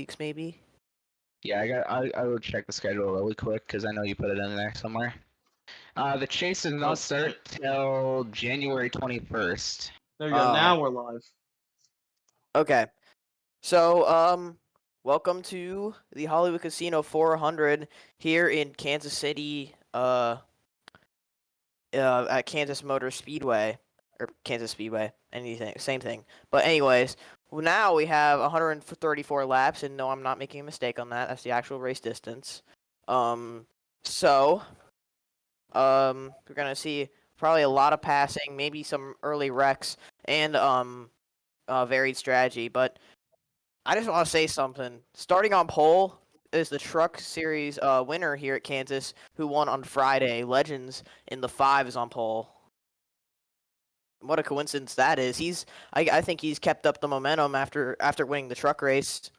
weeks, maybe. Yeah, I will check the schedule really quick because I know you put it in there somewhere. The chase does not start till January 21st. There you go. Now we're live. Okay. So, welcome to the Hollywood Casino 400 here in Kansas City, at Kansas Motor Speedway, or Kansas Speedway, anything, same thing. But anyways, now we have 134 laps, and no, I'm not making a mistake on that. That's the actual race distance. So, we're gonna see probably a lot of passing, maybe some early wrecks, and varied strategy. But I just want to say something. Starting on pole is the Truck Series winner here at Kansas, who won on Friday. Legends in the 5 is on pole. What a coincidence that is. I think he's kept up the momentum after winning the truck race.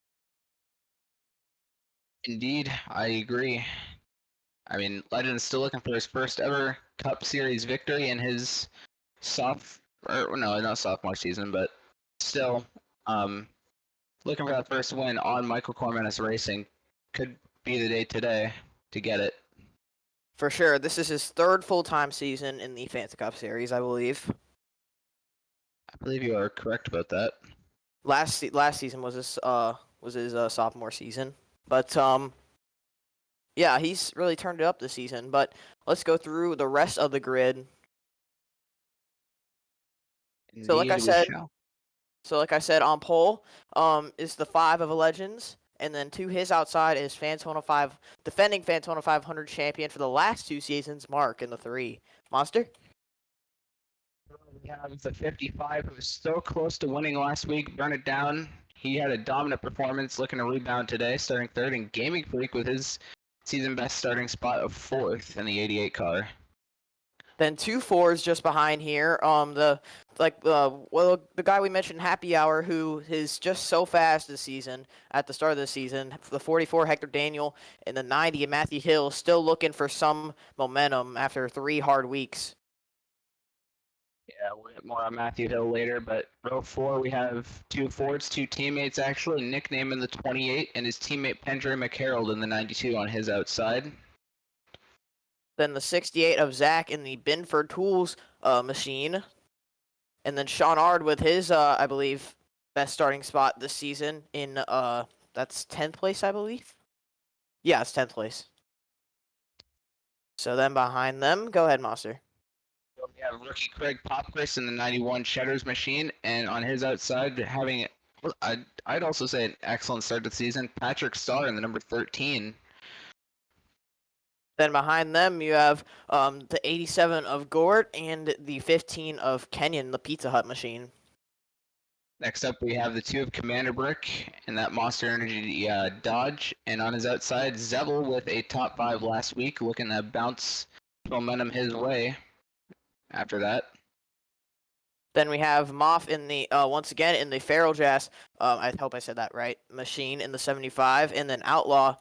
Indeed, I agree. I mean, Legend's still looking for his first ever Cup Series victory in his not sophomore season, but still, looking for that first win on Michael Cormanis Racing. Could be the day today to get it. For sure. This is his third full-time season in the Fantasy Cup Series, I believe. I believe you are correct about that. Last season was his sophomore season, but yeah, he's really turned it up this season. But let's go through the rest of the grid. Indeed, So like I said, on pole is the 5 of Legends, and then to his outside is defending Fantona 500 champion for the last 2 seasons, Mark in the 3. Monster? We have the 55 who was so close to winning last week, burn it down. He had a dominant performance, looking to rebound today, starting 3rd, and Gaming Freak with his season best starting spot of 4th in the 88 car. Then 2 4s just behind here. The guy we mentioned, Happy Hour, who is just so fast this season. At the start of the season, the 44 Hector Daniel and the 90 Matthew Hill still looking for some momentum after 3 hard weeks. Yeah, we'll get more on Matthew Hill later, but row 4 we have 2 Fords, 2 teammates actually, nickname in the 28 and his teammate Pendray McHarrold in the 92 on his outside. Then the 68 of Zach in the Binford Tools machine. And then Sean Ard with his, I believe, best starting spot this season in, that's 10th place, I believe? Yeah, it's 10th place. So then behind them, go ahead, Monster. We have rookie Craig Popchris in the 91 Cheddar's machine, and on his outside, having, I'd also say an excellent start to the season, Patrick Starr in the number 13. Then behind them, you have the 87 of Gort and the 15 of Kenyon, the Pizza Hut machine. Next up, we have the 2 of Commander Brick and that Monster Energy Dodge, and on his outside, Zevel with a top 5 last week, looking to bounce momentum his way after that. Then we have Moff in the once again in the Feral Jazz, I hope I said that right, machine in the 75, and then Outlaw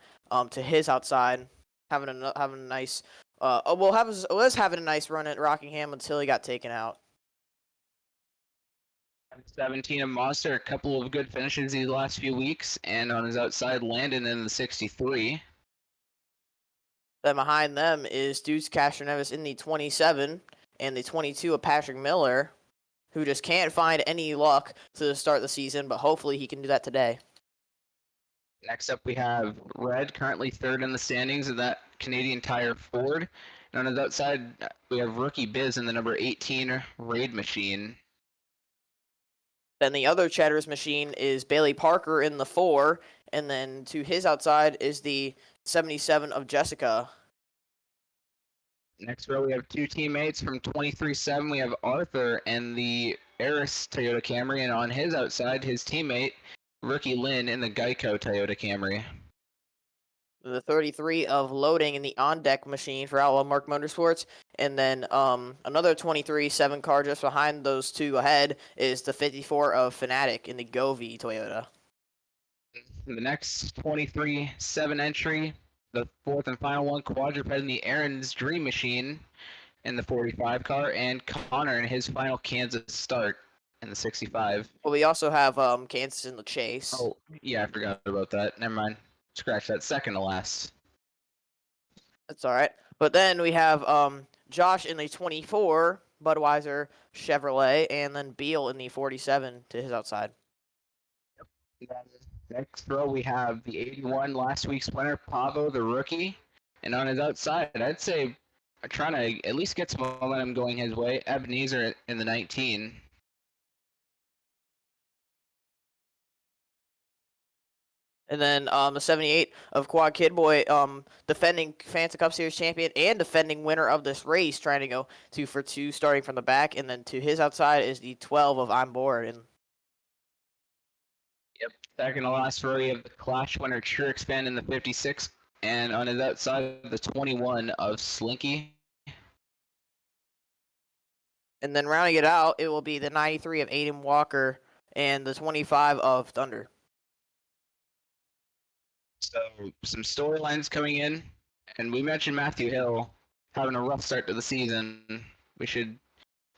to his outside, having a nice was having a nice run at Rockingham until he got taken out. 17 of Monster, a couple of good finishes these last few weeks, and on his outside, Landon in the 63. Then behind them is Deuce Castroneves in the 27, and the 22 of Patrick Miller, who just can't find any luck to start the season, but hopefully he can do that today. Next up, we have Red, currently 3rd in the standings of that Canadian Tire Ford. And on his outside, we have rookie Biz in the number 18 Raid machine. Then the other Cheddar's machine is Bailey Parker in the 4, and then to his outside is the 77 of Jessica. Next row, we have 2 teammates from 23-7. We have Arthur and the Eris Toyota Camry, and on his outside, his teammate, rookie Lynn in the Geico Toyota Camry. The 33 of Loading in the on-deck machine for Outlaw Mark Motorsports, and then another 23-7 car just behind those 2 ahead is the 54 of Fanatic in the Govee Toyota. The next 23-7 entry, the 4th and final one, Quadruped in the Aaron's Dream Machine in the 45 car, and Connor in his final Kansas start in the 65. Well, we also have Kansas in the chase. Oh, yeah, I forgot about that. Never mind. Scratch that, second to last. That's all right. But then we have Josh in the 24 Budweiser Chevrolet, and then Beal in the 47 to his outside. Next row, we have the 81 last week's winner, Pavo, the rookie. And on his outside, I'd say trying to at least get some momentum going his way. Ebenezer in the 19. And then the 78 of Quad Kid Boy, defending Fantasy Cup Series champion and defending winner of this race, trying to go 2 for 2, starting from the back. And then to his outside is the 12 of I'm Bored. And Yep. Second to last row, you have the Clash winner, Chirix Fan in the 56. And on his outside, the 21 of Slinky. And then rounding it out, it will be the 93 of Aiden Walker and the 25 of Thunder. So some storylines coming in, and we mentioned Matthew Hill having a rough start to the season. We should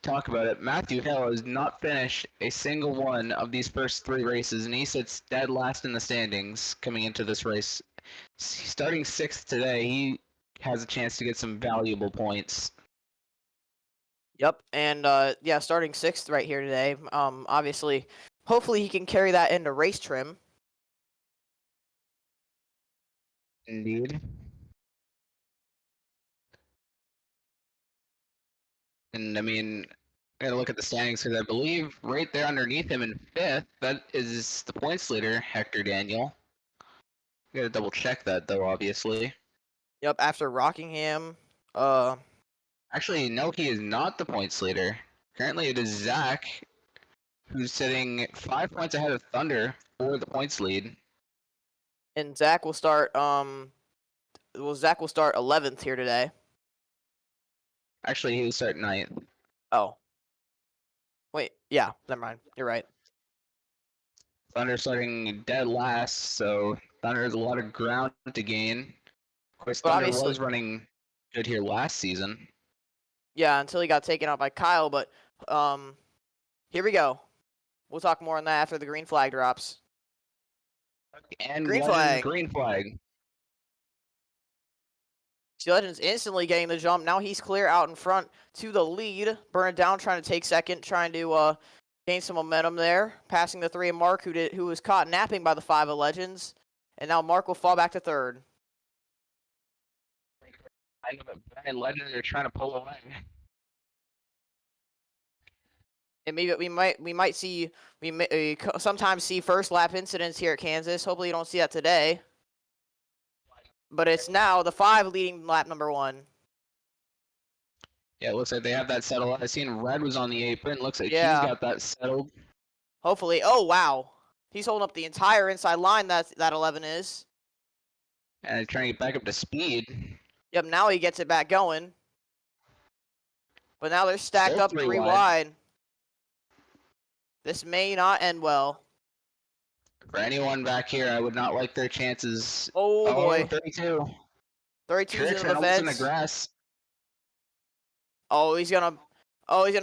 talk about it. Matthew Hill has not finished a single one of these first 3 races, and he sits dead last in the standings coming into this race. Starting 6th today, he has a chance to get some valuable points. Yep, and yeah, starting 6th right here today. Obviously, hopefully he can carry that into race trim. Indeed. And I mean, I gotta look at the standings because I believe right there underneath him in 5th, that is the points leader, Hector Daniel. Gotta double check that though, obviously. Yep, after Rockingham. Actually, no, he is not the points leader. Currently, it is Zach, who's sitting 5 points ahead of Thunder for the points lead. And Zach will start 11th here today. Actually, he will start 9th. Oh. Wait, yeah, never mind. You're right. Thunder starting dead last, so Thunder has a lot of ground to gain. Of course, But Thunder obviously- was running good here last season. Yeah, until he got taken out by Kyle, but here we go. We'll talk more on that after the green flag drops. And Green Legends flag. green flag. See, Legends instantly getting the jump. Now he's clear out in front to the lead. Burn it down, trying to take second, trying to gain some momentum there. Passing the 3 of Mark, who was caught napping by the 5 of Legends. And now Mark will fall back to 3rd. I know that Brian Legends are trying to pull away. And maybe we might see sometimes see first lap incidents here at Kansas. Hopefully you don't see that today. But it's now the 5 leading lap number 1. Yeah, it looks like they have that settled. I seen Red was on the apron. Looks like Yeah. he's got that settled. Hopefully. Oh wow, he's holding up the entire inside line. That 11 is. And trying to get back up to speed. Yep. Now he gets it back going. But now they're stacked Still up 3 3 wide. wide. This may not end well. For anyone back here, I would not like their chances. Oh boy. 32. 32's Tricks into the almost in the fence. grass. Oh, he's gonna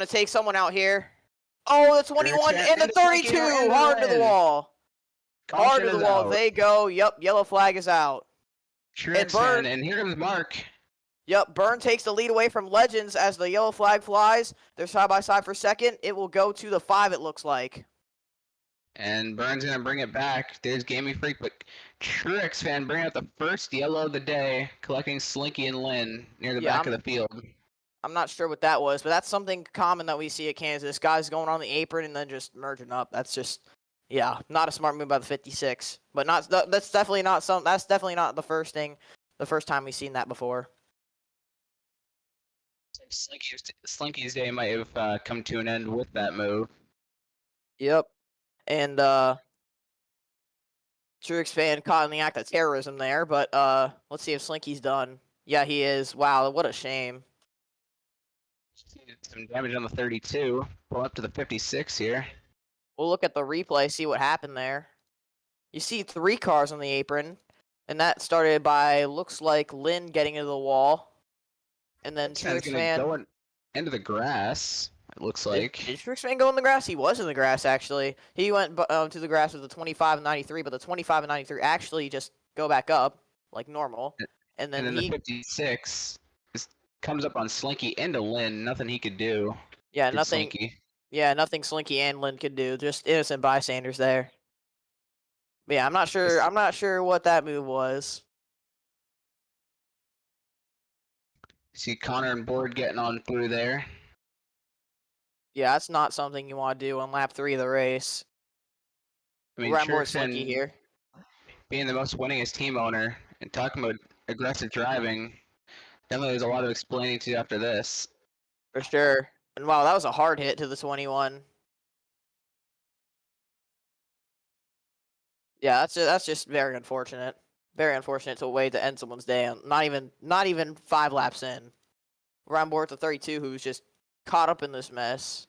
take someone out here. Oh, the 21 and the 32, hard to the wall. Hard to the wall. They go. Yep, yellow flag is out. Tricks Burn- and here comes Mark. Yep, Burn takes the lead away from Legends as the yellow flag flies. They're side by side for second. It will go to the 5, it looks like. And Burns gonna bring it back. There's Gaming Freak, but Tricks fan bringing out the first yellow of the day, collecting Slinky and Lynn near the back of the field. I'm not sure what that was, but that's something common that we see at Kansas. Guys going on the apron and then just merging up. That's just, yeah, not a smart move by the 56. But that's definitely not the first time we've seen that before. Slinky's day might have come to an end with that move. Yep. And Truex fan caught in the act of terrorism there, but let's see if Slinky's done. Yeah, he is. Wow, what a shame. Some damage on the 32. Pull up to the 56 here. We'll look at the replay, see what happened there. You see 3 cars on the apron, and that started by, looks like, Lynn getting into the wall. And then Truex Truex fan... going into the grass. It looks Did like. Trixman go in the grass? He was in the grass actually. He went to the grass with the 25 and 93, but the 25 and 93 actually just go back up like normal, and And then then the he 56 comes up on Slinky into Lynn. Nothing he could do. yeah Did nothing Slinky. yeah nothing Slinky and Lynn could do. Just innocent bystanders there. But yeah, I'm not sure. Just I'm not sure what that move was. see Connor and Board getting on through there. Yeah, that's not something you want to do on lap 3 of the race. I We'll mean, run board Slinky Sherrickson here being the most winningest team owner and talking about aggressive driving, definitely there's a lot of explaining to do after this. for sure. And wow, that was a hard hit to the 21. Yeah, that's just very unfortunate. Very unfortunate to a way to end someone's day. Not even 5 laps in. We're on board with the 32, who's just caught up in this mess.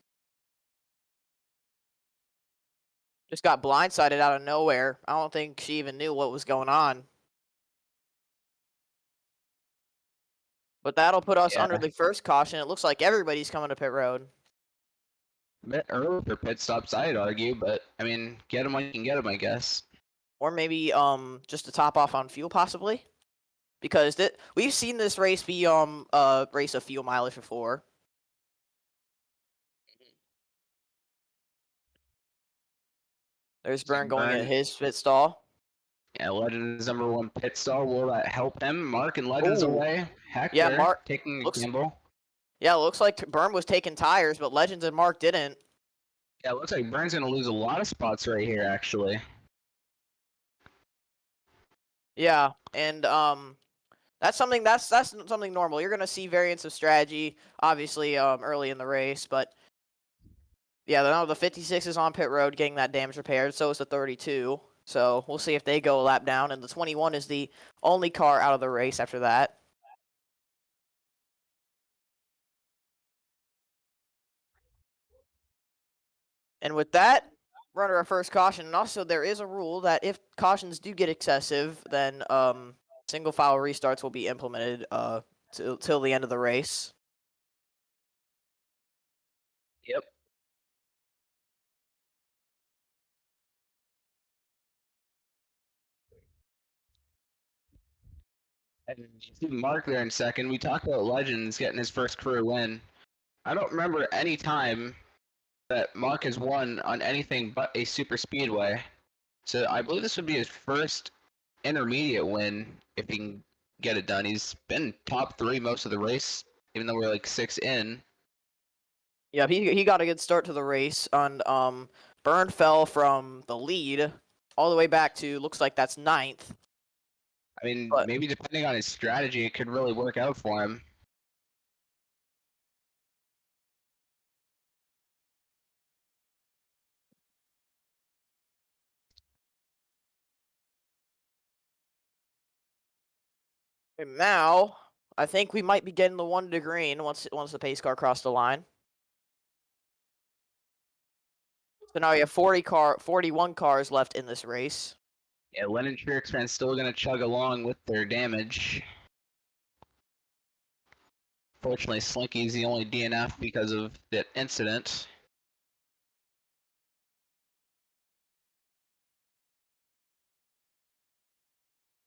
Just got blindsided out of nowhere. I don't think she even knew what was going on. But that'll put us Yeah, under the first caution. It looks like everybody's coming to pit road. a bit early for pit stops, I'd argue, but I mean, get them when you can get them, I guess. Or maybe just to top off on fuel possibly. Because we've seen this race be a race of fuel mileage before. There's See Byrne going at Burn. his pit stall. Yeah, Legends #1 pit stall. Will that help him? Mark and Legends Oh, away. yeah, Hector Mark taking a looks. gamble. Yeah, looks like Byrne was taking tires, but Legends and Mark didn't. Yeah, it looks like Burns gonna lose a lot of spots right here, actually. Yeah, and that's something normal. You're gonna see variants of strategy, obviously, early in the race, but yeah, now the 56 is on pit road getting that damage repaired. So is the 32. So we'll see if they go a lap down, and the 21 is the only car out of the race after that. And with that, we're under our first caution. And also, there is a rule that if cautions do get excessive, then single file restarts will be implemented till the end of the race. Yep. And you see Mark there in second. We talked about Legends getting his first career win. I don't remember any time that Mark has won on anything but a super speedway. So I believe this would be his first intermediate win if he can get it done. He's been top 3 most of the race, even though we're like 6 in. Yeah, he got a good start to the race. On Byrne fell from the lead all the way back to looks like that's 9th. I mean, But maybe depending on his strategy, it could really work out for him. now I think we might be getting the 1 to green once the pace car crossed the line. So now we have 41 cars left in this race. Yeah, Lennon Sherrick's still going to chug along with their damage. Fortunately, Slinky's the only DNF because of that incident.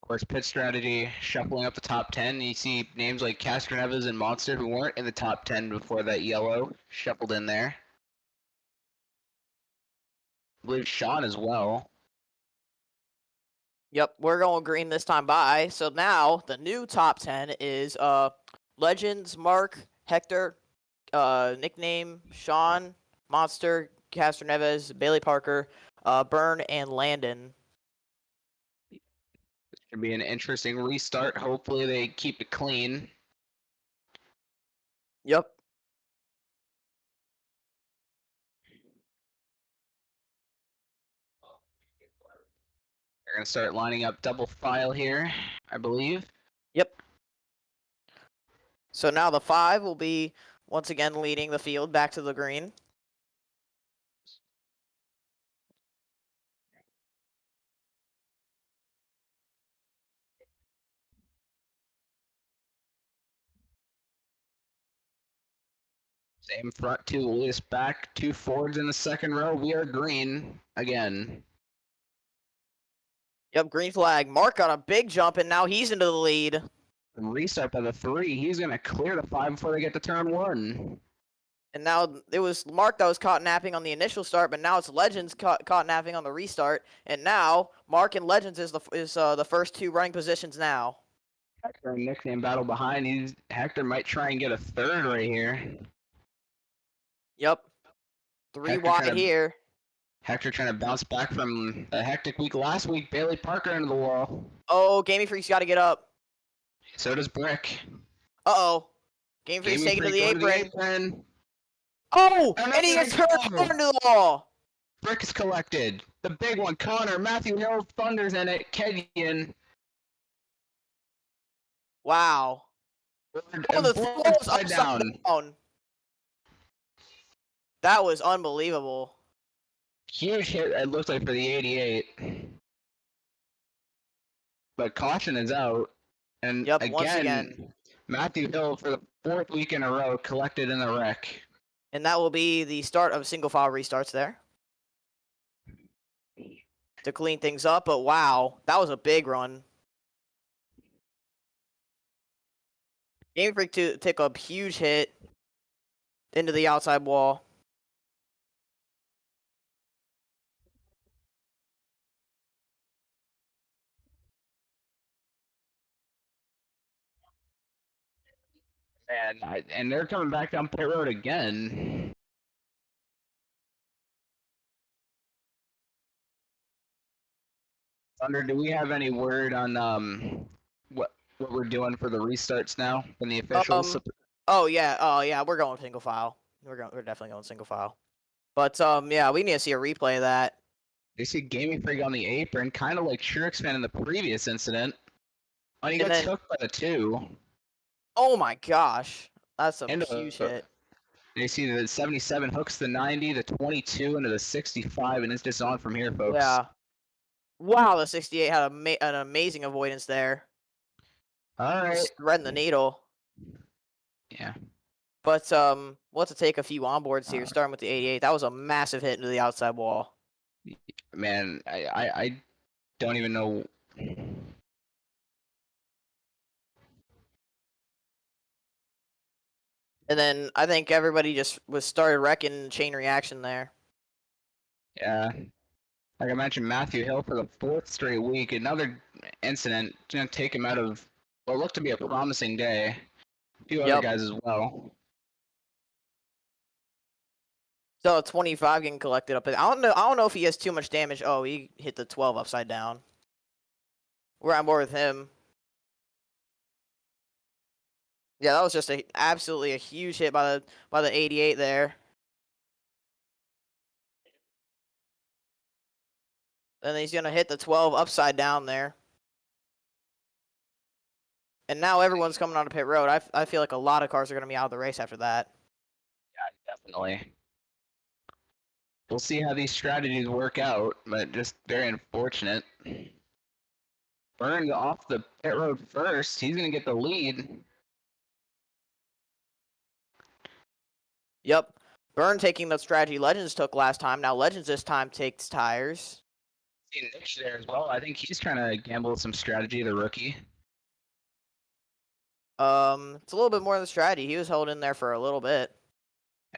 Of course, pit strategy, shuffling up the top 10. You see names like Castroneves and Monster who weren't in the top 10 before that yellow shuffled in there. I believe Sean as well. Yep, we're going green this time by. So now the new top 10 is Legends, Mark, Hector, nickname Sean, Monster, Castroneves, Bailey Parker, Byrne, and Landon. This should be an interesting restart. Hopefully they keep it clean. Yep. They're going to start lining up double file here, I believe. Yep. So now the 5 will be once again leading the field back to the green. Same front two, Lewis back, 2 forwards in the second row. We are green again. Yep, green flag. Mark got a big jump, and now he's into the lead. Restart by the 3. He's going to clear the 5 before they get to turn 1. And now it was Mark that was caught napping on the initial start, but now it's Legends caught napping on the restart. And now Mark and Legends is the first 2 running positions now. Hector and nickname battle behind. Hector might try and get a third right here. Yep. 3 Hector wide here. Hector trying to bounce back from a hectic week last week. Bailey Parker into the wall. Oh, Gaming Freak's got to get up. So does Brick. Uh-oh. Gaming Freak's taking to the apron. Oh, and he gets hurt into the wall. Brick is collected. The big one, Connor. Matthew Hill thunders in it. Kenyon. Wow. Oh, the throw was upside down. That was unbelievable. Huge hit, it looks like, for the 88. But caution is out. And yep, once again, Matthew Hill, for the 4th week in a row, collected in the wreck. And that will be the start of single file restarts there to clean things up. But wow, that was a big run. Game Freak to take a huge hit into the outside wall. And they're coming back down pit road again. Thunder, do we have any word on what we're doing for the restarts now from the officials? Oh yeah, we're going single file. We're definitely going single file. But yeah, we need to see a replay of that. They see Gaming Freak on the apron, kind of like Shurixman in the previous incident. And he got hooked by the 2. Oh my gosh, that's a huge hit. They see the 77 hooks the 90, the 22 into the 65, and it's just on from here, folks. Yeah. Wow, the 68 had an amazing avoidance there. All right. Just threading the needle. Yeah. But we'll have to take a few onboards here, starting with the 88. That was a massive hit into the outside wall. Man, I don't even know. And then I think everybody just started wrecking chain reaction there. Yeah. Like I mentioned, Matthew Hill for the 4th straight week. Another incident going to take him out of what looked to be a promising day. A few other guys as well. So 25 getting collected up. I don't know if he has too much damage. Oh, he hit the 12 upside down. We're on board with him. Yeah, that was just absolutely a huge hit by the 88 there. And he's gonna hit the 12 upside down there. And now everyone's coming onto pit road. I feel like a lot of cars are gonna be out of the race after that. Yeah, definitely. We'll see how these strategies work out, but just very unfortunate. Burned off the pit road first. He's going to get the lead. Yep. Burn taking the strategy Legends took last time. Now Legends this time takes tires. See Nick there as well. I think he's trying to gamble with some strategy, the rookie. It's a little bit more than the strategy. He was held in there for a little bit.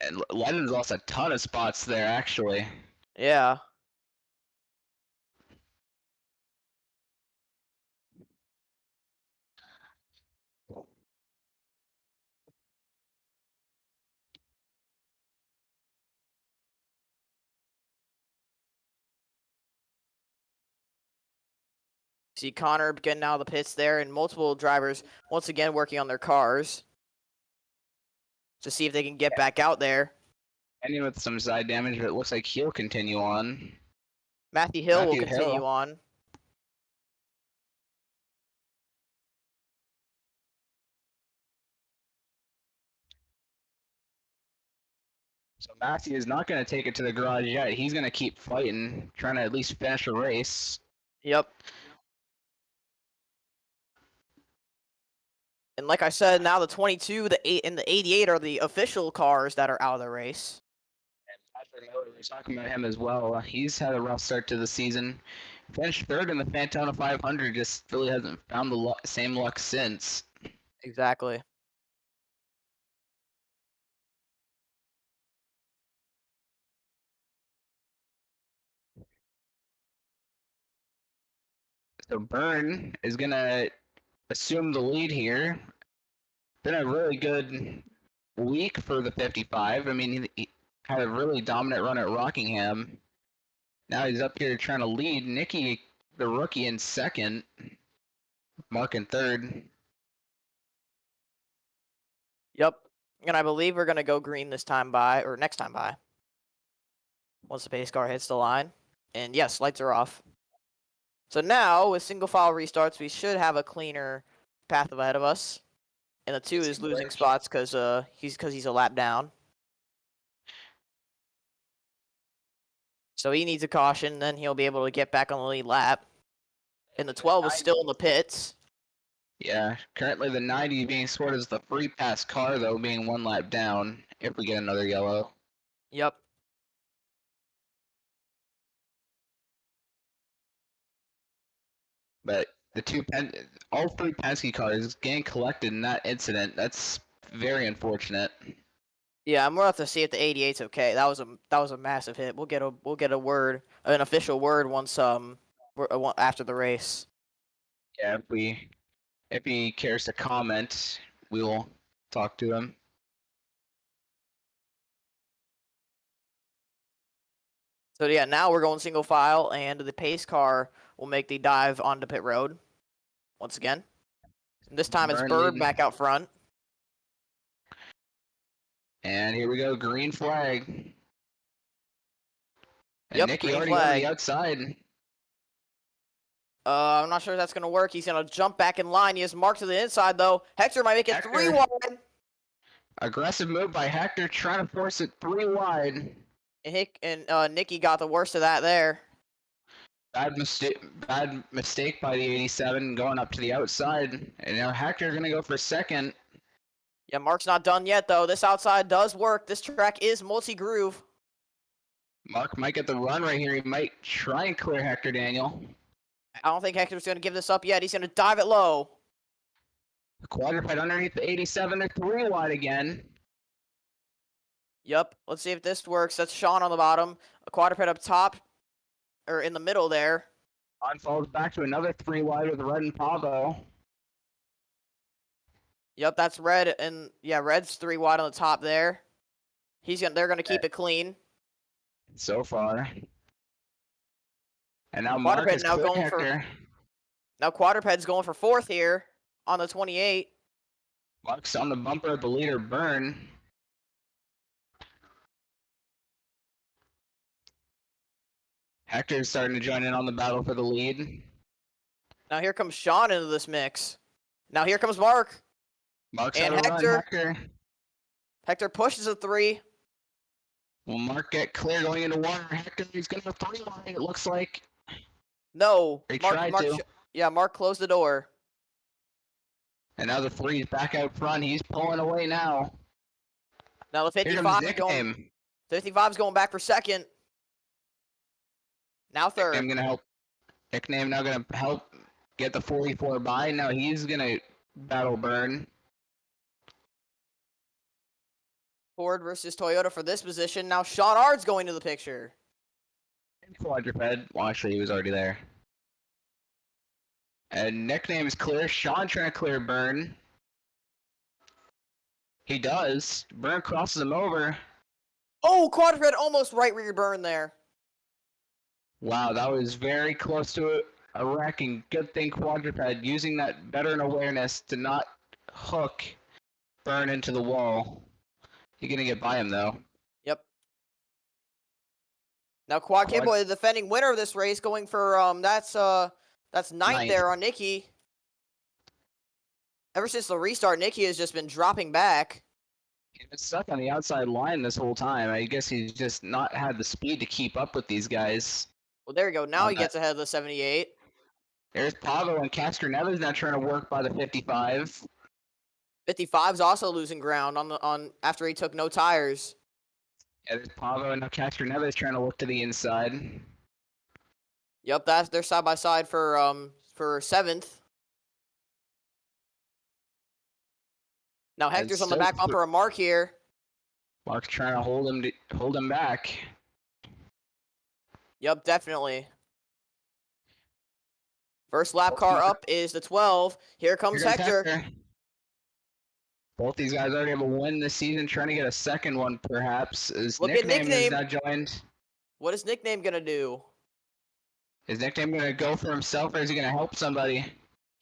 And Legends lost a ton of spots there, actually. Yeah. See Connor getting out of the pits there, and multiple drivers once again working on their cars to see if they can get back out there. Ending with some side damage, but it looks like he'll continue on. Matthew Hill will continue on. So Matthew is not going to take it to the garage yet. He's going to keep fighting, trying to at least finish the race. Yep. And like I said, now the 22, the 8, and the 88 are the official cars that are out of the race. Patrick Miller, we're talking about him as well. He's had a rough start to the season. Finished third in the Fantona 500, just really hasn't found the same luck since. Exactly. So Byrne is going to assume the lead here. Been a really good week for the 55. I mean, he had a really dominant run at Rockingham. Now he's up here trying to lead. Nicky, the rookie, in second. Mark in third. Yep. And I believe we're going to go green this time by, or next time by. Once the pace car hits the line. And yes, lights are off. So now, with single file restarts, we should have a cleaner path ahead of us. And the 2 is losing spots because he's a lap down. So he needs a caution, then he'll be able to get back on the lead lap. And the 12 is still in the pits. Yeah, currently the 90 being scored as the free pass car, though, being one lap down if we get another yellow. Yep. But all three Penske cars getting collected in that incident, that's very unfortunate. Yeah, I'm gonna have to see if the 88's okay. That was a massive hit. We'll get an official word once after the race. Yeah, if he cares to comment, we will talk to him. So yeah, now we're going single file, and the pace car will make the dive onto pit road once again. And this time it's Bird back out front. And here we go, green flag. And yep, Nicky green already flag. on the outside. I'm not sure if that's going to work. He's going to jump back in line. He has Mark to the inside, though. Hector might make it 3 wide. Aggressive move by Hector, trying to force it 3 wide. And Nicky got the worst of that there. Bad mistake by the 87 going up to the outside. And now Hector's going to go for second. Yeah, Mark's not done yet, though. This outside does work. This track is multi-groove. Mark might get the run right here. He might try and clear Hector, Daniel. I don't think Hector's going to give this up yet. He's going to dive it low. The quadruped underneath the 87. They're 3 wide again. Yep. Let's see if this works. That's Sean on the bottom. A quadruped up top, or in the middle there. On falls back to another 3 wide with Red and Pavo. Yep, that's Red, and yeah, Red's 3 wide on the top there. They're gonna keep it clean. So far. And now Mark is going Hector. Now Quadruped's going for 4th here on the 28. Mark's on the bumper of the leader, Byrne. Hector's starting to join in on the battle for the lead. Now here comes Sean into this mix. Now here comes Mark. Mark's and Hector. Hector pushes a 3. Will Mark get clear going into water? Hector, he's going to 3 wide, it looks like. No. Mark closed the door. And now the 3 is back out front. He's pulling away now. Now the 55 is going back for second. Now third. I'm gonna help. Nickname now gonna help get the 44 by. Now he's gonna battle Byrne. Ford versus Toyota for this position. Now Sean Ard's going to the picture. Quadruped. Well, actually, he was already there. And Nickname is clear. Sean trying to clear Byrne. He does. Byrne crosses him over. Oh, Quadruped almost right rear Byrne there. Wow, that was very close to a wreck, and good thing Quadruped using that veteran awareness to not hook Byrne into the wall. You're gonna get by him though. Yep. Now Quad Cable, the defending winner of this race, going for that's ninth there on Nicky. Ever since the restart, Nicky has just been dropping back. He's been stuck on the outside line this whole time. I guess he's just not had the speed to keep up with these guys. Well, there you go. Now he gets ahead of the 78. There's Pavo and Castro Neves now trying to work by the 55. 55's also losing ground on after he took no tires. Yeah, there's Pavo and now Castro Neves trying to look to the inside. Yep, they're side by side for 7th. Now Hector's on the back bumper of Mark here. Mark's trying to hold him back. Yep, definitely. First lap car up is the 12. Here comes Hector. Both these guys already have a win this season, trying to get a second one perhaps. His Look at nickname is Nickname. now joined. What is Nickname gonna do? Is Nickname gonna go for himself or is he gonna help somebody?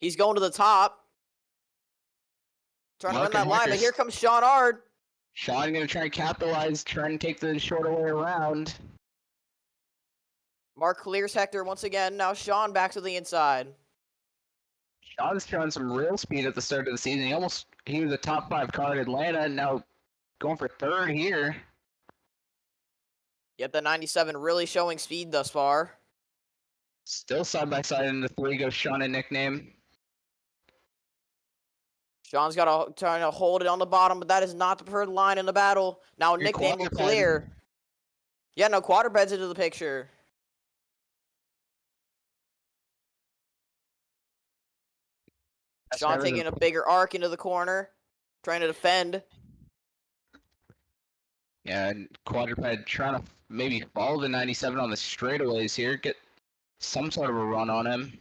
He's going to the top. Trying to run that line, but here comes Sean Ard. Sean gonna try and capitalize, trying to take the shorter way around. Mark clears Hector once again. Now Sean back to the inside. Sean's showing some real speed at the start of the season. He was a top 5 car at Atlanta, and now going for third here. Yep, the 97 really showing speed thus far. Still side by side in the 3 goes Sean and Nickname. Sean's trying to hold it on the bottom, but that is not the preferred line in the battle. Now Nickname will clear. Yeah, no, quadrupeds into the picture. Sean taking a bigger arc into the corner, trying to defend. Yeah, and quadruped trying to maybe follow the 97 on the straightaways here, get some sort of a run on him.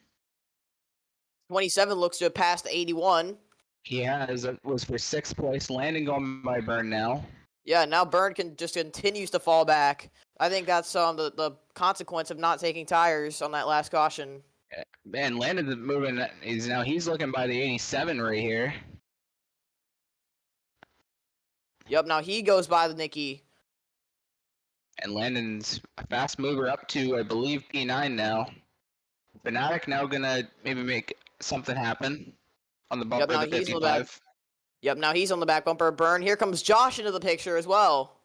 27 looks to have passed the 81. He has. It was for 6th place. Landon going by Burn now. Yeah, now Burn continues to fall back. I think that's the consequence of not taking tires on that last caution. Yeah. Man, Landon's moving. He's looking by the 87 right here. Yep, now he goes by the Nicky. And Landon's a fast mover up to, I believe, P9 now. Fnatic now gonna maybe make something happen on the bumper of the 55. Yep, now he's on the back bumper. Burn. Here comes Josh into the picture as well.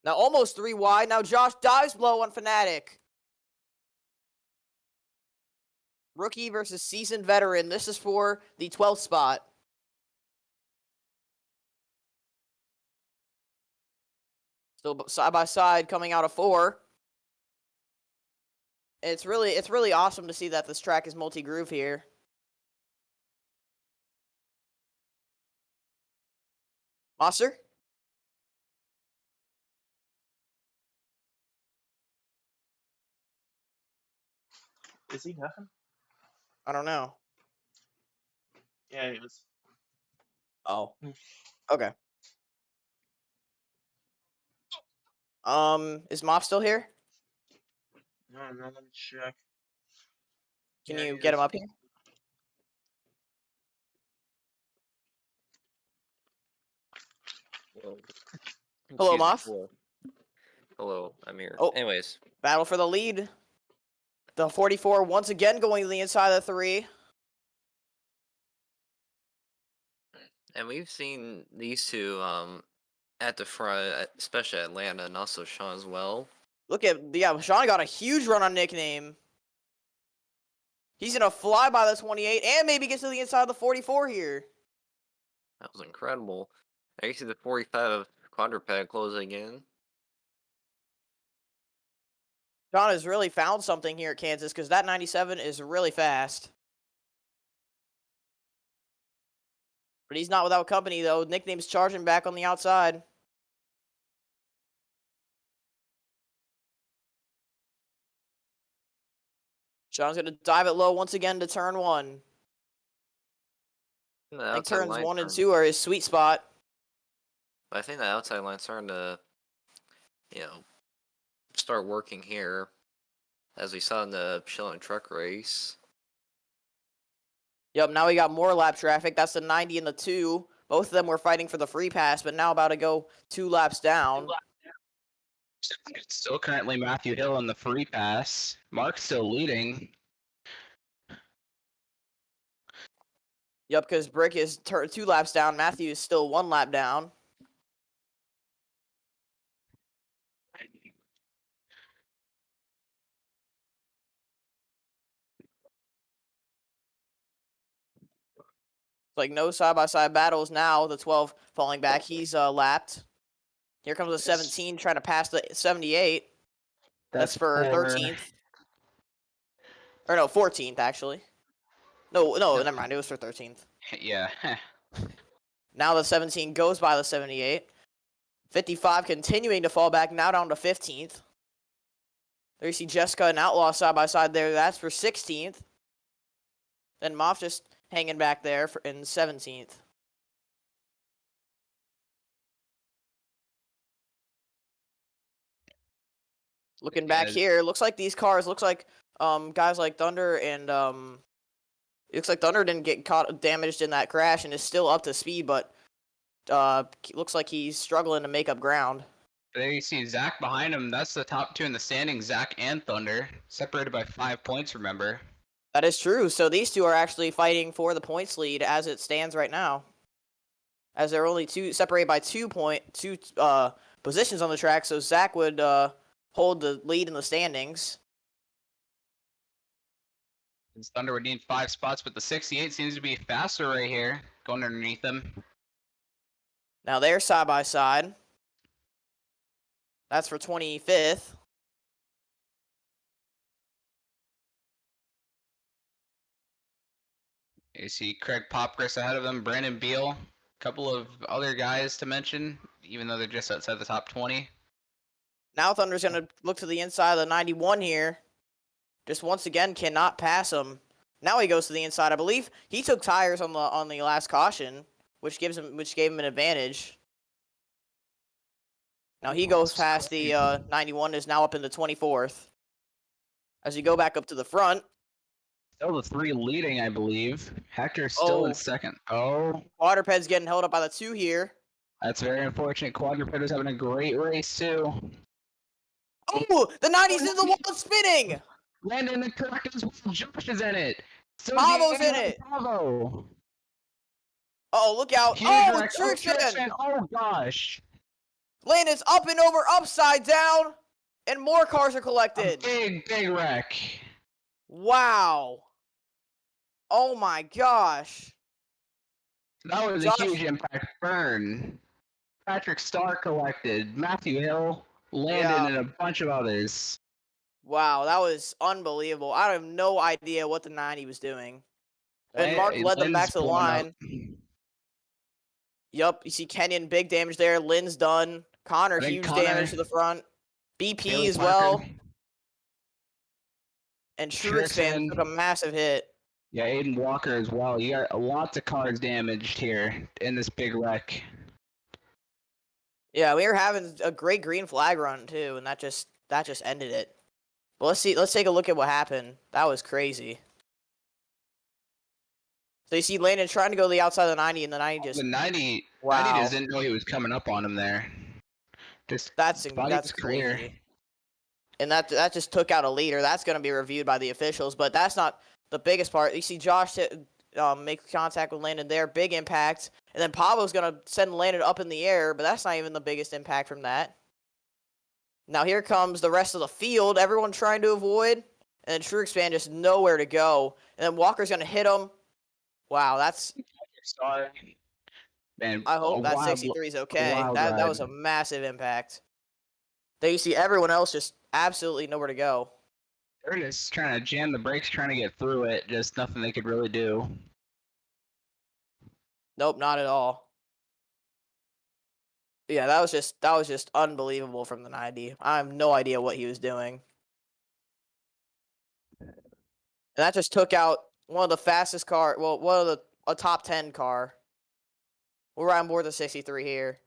Now almost 3 wide. Now Josh dives low on Fnatic. Rookie versus seasoned veteran. This is for the 12th spot. Still side by side coming out of 4. It's really awesome to see that this track is multi-groove here. Monster? Is he nothing? I don't know. Yeah, he was. Oh. Okay. Is Moff still here? No, let me check. Can you get him up here? Hello, Moff. Hello, I'm here. Oh. Anyways. Battle for the lead. The 44 once again going to the inside of the 3. And we've seen these two at the front, especially Atlanta, and also Sean as well. Look at, Sean got a huge run on Nickname. He's going to fly by the 28 and maybe get to the inside of the 44 here. That was incredible. I see the 45 quadruped closing in. Sean has really found something here at Kansas because that 97 is really fast. But he's not without company, though. Nickname's charging back on the outside. Sean's going to dive it low once again to turn 1. I think turns 1 and 2 are his sweet spot. But I think the outside line's starting to, start working here, as we saw in the Shilling truck race. Yep, now we got more lap traffic. That's the 90 and the 2. Both of them were fighting for the free pass, but now about to go 2 laps down. It's still currently Matthew Hill on the free pass. Mark's still leading. Yep, because Brick is 2 laps down. Matthew is still 1 lap down. Like no side-by-side battles now. The 12 falling back. He's lapped. Here comes the 17 trying to pass the 78. That's for 13th. Or no, 14th actually. No, never mind. It was for 13th. Yeah. Now the 17 goes by the 78. 55 continuing to fall back, now down to 15th. There you see Jessica and Outlaw side by side there. That's for 16th. Then Moff just hanging back there in 17th. Looking back here, looks like these cars, guys like Thunder and it looks like Thunder didn't get damaged in that crash and is still up to speed, but looks like he's struggling to make up ground. There you see Zach behind him. That's the top two in the standings, Zach and Thunder, separated by 5 points, remember. That is true. So these two are actually fighting for the points lead as it stands right now. As they're only separated by 2 positions on the track, so Zach would hold the lead in the standings. Thunder would need 5 spots, but the 68 seems to be faster right here, going underneath them. Now they're side by side. That's for 25th. You see Craig Popgris ahead of them, Brandon Beal, a couple of other guys to mention, even though they're just outside the top 20. Now Thunder's going to look to the inside of the 91 here. Just once again cannot pass him. Now he goes to the inside. I believe he took tires on the last caution, which gave him an advantage. Now he goes past the 91, is now up in the 24th. As you go back up to the front. Still the 3 leading, I believe. Hector's still in second. Oh. Quadruped's getting held up by the 2 here. That's very unfortunate. Quadruped is having a great race, too. Oh, the 90's in the wall spinning! Landon the correct as well. Josh is in it. So Pavo's in it. Pavo. Oh, look out. Huge Trickson! Oh, gosh. Landon's up and over, upside down, and more cars are collected. A big wreck. Wow. Oh my gosh. That was a huge impact burn. Patrick Starr collected, Matthew Hill, Landon, and a bunch of others. Wow, that was unbelievable. I have no idea what the 90 was doing. And Mark led them back to the line. Yup, you see Kenyon, big damage there. Lynn's done. Connor, huge damage to the front. BP Haley as Parker. well. And Truexpan took a massive hit. Yeah, Aiden Walker as well. You got lots of cars damaged here in this big wreck. Yeah, we were having a great green flag run too, and that just ended it. But let's take a look at what happened. That was crazy. So you see Landon trying to go to the outside of the 90, and the 90 just... The 90, wow. 90 just didn't know he was coming up on him there. That's crazy. And that just took out a leader. That's going to be reviewed by the officials, but that's not the biggest part. You see Josh make contact with Landon there, big impact, and then Pablo's going to send Landon up in the air, but that's not even the biggest impact from that. Now here comes the rest of the field, everyone trying to avoid, and then Truexpan just nowhere to go, and then Walker's going to hit him. Wow, that's... Man, I hope that 63 is okay. That was a massive impact. There you see everyone else just absolutely nowhere to go. They're just trying to jam the brakes, trying to get through it. Just nothing they could really do. Nope, not at all. Yeah, that was just unbelievable from the 90. I have no idea what he was doing. And that just took out one of the fastest a top 10 car. We're on board the 63 here.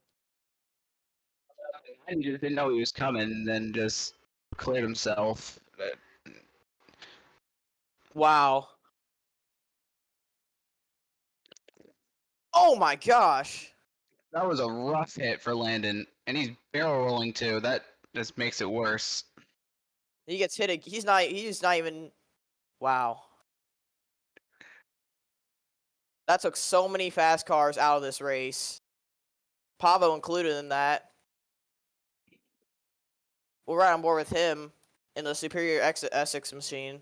I just didn't know he was coming, and then just cleared himself. But... wow. Oh my gosh. That was a rough hit for Landon, and he's barrel rolling too. That just makes it worse. He gets hit. He's not even. Wow. That took so many fast cars out of this race. Pavo included in that. We're right on board with him in the Superior Essex machine.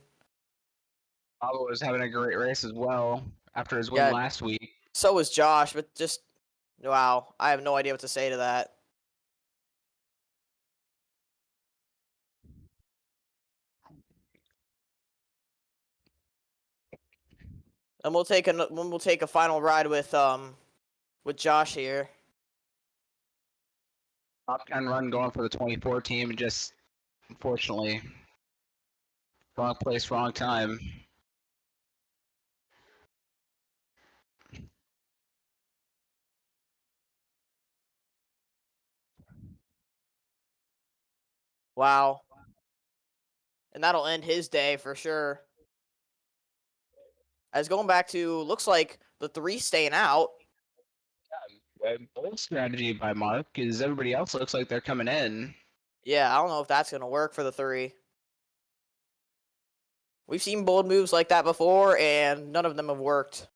Pavo was having a great race as well after his win last week. So was Josh, but just wow, I have no idea what to say to that. And we'll take a final ride with Josh here. Top 10 run going for the 24 team, just unfortunately wrong place, wrong time. Wow. And that'll end his day for sure. As going back to, looks like the 3 staying out. Bold strategy by Mark is everybody else looks like they're coming in. Yeah, I don't know if that's going to work for the 3. We've seen bold moves like that before, and none of them have worked.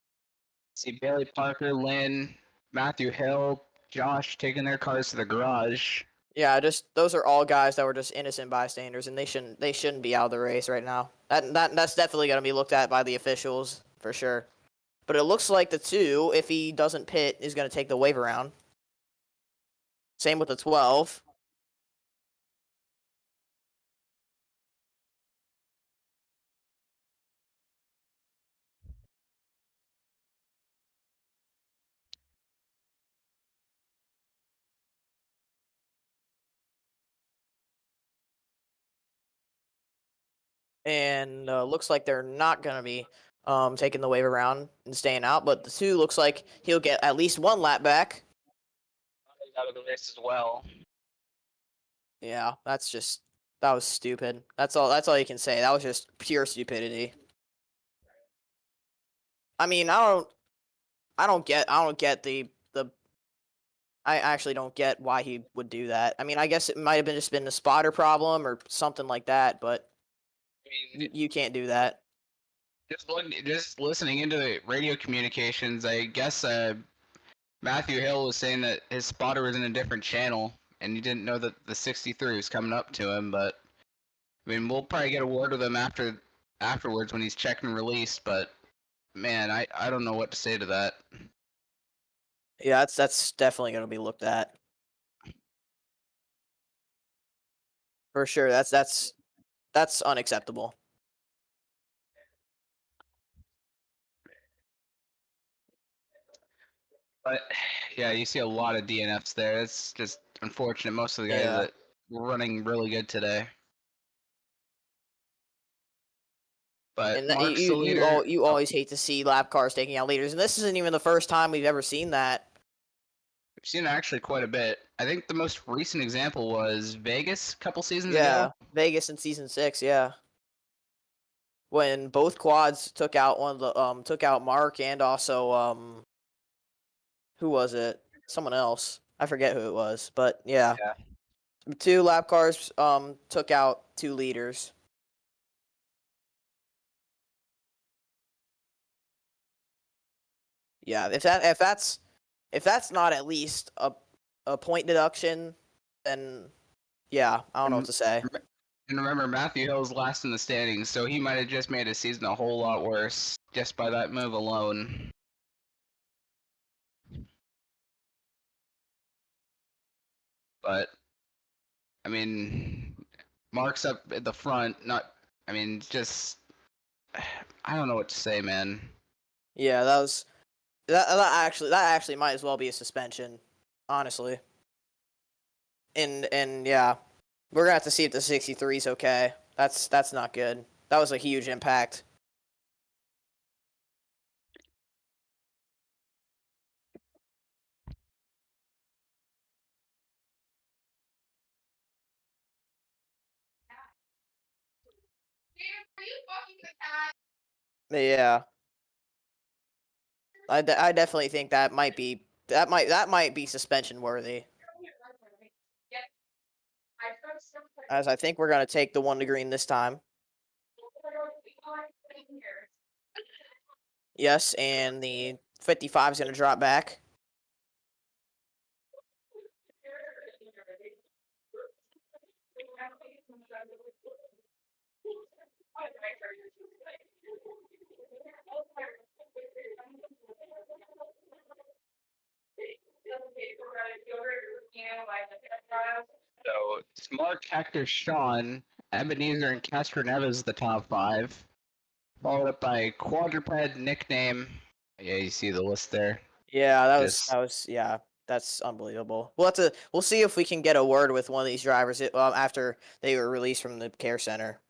See Bailey Parker, Lynn, Matthew Hill, Josh taking their cars to the garage. Yeah, just those are all guys that were just innocent bystanders, and they shouldn't be out of the race right now. That's definitely going to be looked at by the officials for sure. But it looks like the 2, if he doesn't pit, is going to take the wave around. Same with the 12. And looks like they're not going to be taking the wave around and staying out. But the 2 looks like he'll get at least 1 lap back. He's out of the race as well. Yeah, that was stupid. That's all you can say. That was just pure stupidity. I mean, I don't get I actually don't get why he would do that. I mean, I guess it might have just been a spotter problem or something like that, but I mean, you can't do that. just listening into the radio communications, I guess Matthew Hill was saying that his spotter was in a different channel, and he didn't know that the 63 was coming up to him. But I mean, we'll probably get a word with him afterwards when he's checked and released. But man, I don't know what to say to that. Yeah, that's definitely going to be looked at. For sure. That's unacceptable. But yeah, you see a lot of DNFs there. It's just unfortunate. Most of the guys Yeah. that were running really good today. But And Mark's the leader. you always hate to see lap cars taking out leaders, and this isn't even the first time we've ever seen that. We've seen it actually quite a bit. I think the most recent example was Vegas a couple seasons Yeah, ago. Vegas in season 6, yeah. When both quads took out took out Mark and also who was it? Someone else. I forget who it was, but yeah. Yeah. 2 lap cars took out 2 leaders. Yeah, if that's not at least a point deduction, then yeah, I don't know what to say. And remember, Matthew Hill's last in the standings, so he might have just made his season a whole lot worse just by that move alone. But I mean, Mark's up at the front. Not, I mean, just I don't know what to say, man. Yeah, that actually might as well be a suspension, honestly. And yeah, we're gonna have to see if the 63 is okay. That's not good. That was a huge impact. Yeah, I definitely think that might be suspension worthy. As I think we're gonna take the 1 to green this time. Yes, and the 55 is gonna drop back. So it's Mark, Hector, Sean, Ebenezer, and Castro Neves the top 5. Followed up by Quadruped, Nickname. Yeah, you see the list there. Yeah, Just- yeah, that's unbelievable. We'll see if we can get a word with one of these drivers after they were released from the care center.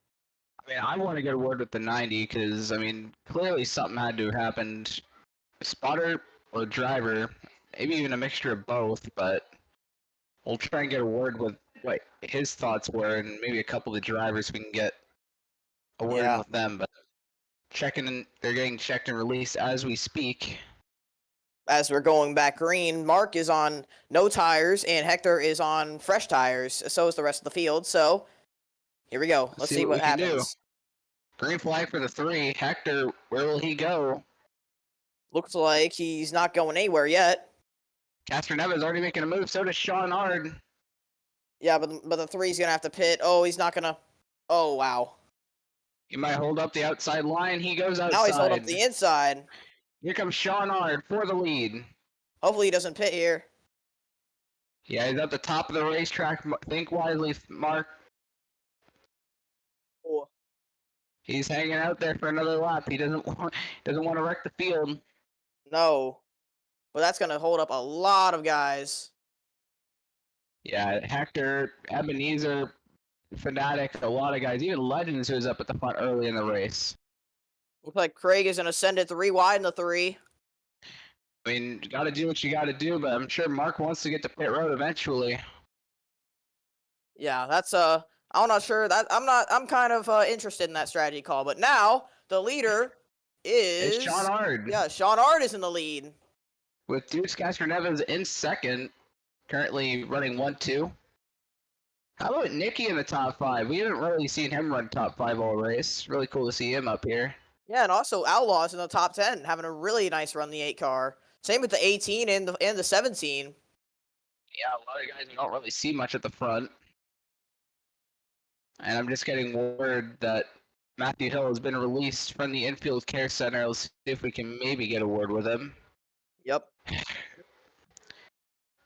I mean, I want to get a word with the 90 because, I mean, clearly something had to have happened. Spotter or driver, maybe even a mixture of both, but we'll try and get a word with what his thoughts were and maybe a couple of the drivers we can get a word Yeah. with them. But they're getting checked and released as we speak. As we're going back green, Mark is on no tires and Hector is on fresh tires. So is the rest of the field. So here we go. Let's see what we can do. happens. Green flag for the 3. Hector, where will he go? Looks like he's not going anywhere yet. Castro Neves already making a move. So does Sean Ard. Yeah, but the 3's gonna have to pit. Oh, he's not gonna. Oh wow. He might hold up the outside line. He goes outside. Now he's holding up the inside. Here comes Sean Ard for the lead. Hopefully he doesn't pit here. Yeah, he's at the top of the racetrack. Think wisely, Mark. Oh. He's hanging out there for another lap. He doesn't want to wreck the field. No. But that's gonna hold up a lot of guys. Yeah, Hector, Ebenezer, Fanatic, a lot of guys. Even Legends, who was up at the front early in the race. Looks like Craig is gonna send it 3 wide in the 3. I mean, you got to do what you got to do, but I'm sure Mark wants to get to pit road eventually. Yeah, that's I'm not sure that I'm kind of interested in that strategy call, but now the leader is It's Sean Ard. Yeah, Sean Ard is in the lead. With Dukes Castro Neves in second, currently running 1-2. How about Nicky in the top 5? We haven't really seen him run top 5 all race. Really cool to see him up here. Yeah, and also Outlaws in the top 10, having a really nice run the 8 car. Same with the 18 and the 17. Yeah, a lot of guys we don't really see much at the front. And I'm just getting word that Matthew Hill has been released from the infield care center. Let's see if we can maybe get a word with him. Yep.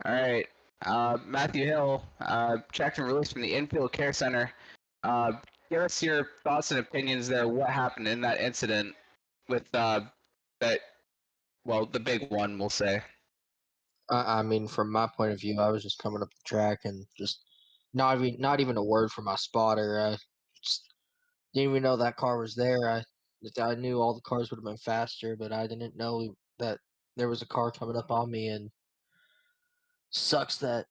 All right. Matthew Hill, checked and released from the infield care center. Give us your thoughts and opinions there. What happened in that incident with the big one, we'll say. I mean, from my point of view, I was just coming up the track and just not even a word from my spotter. I just didn't even know that car was there. I knew all the cars would have been faster, but I didn't know that there was a car coming up on me. And sucks that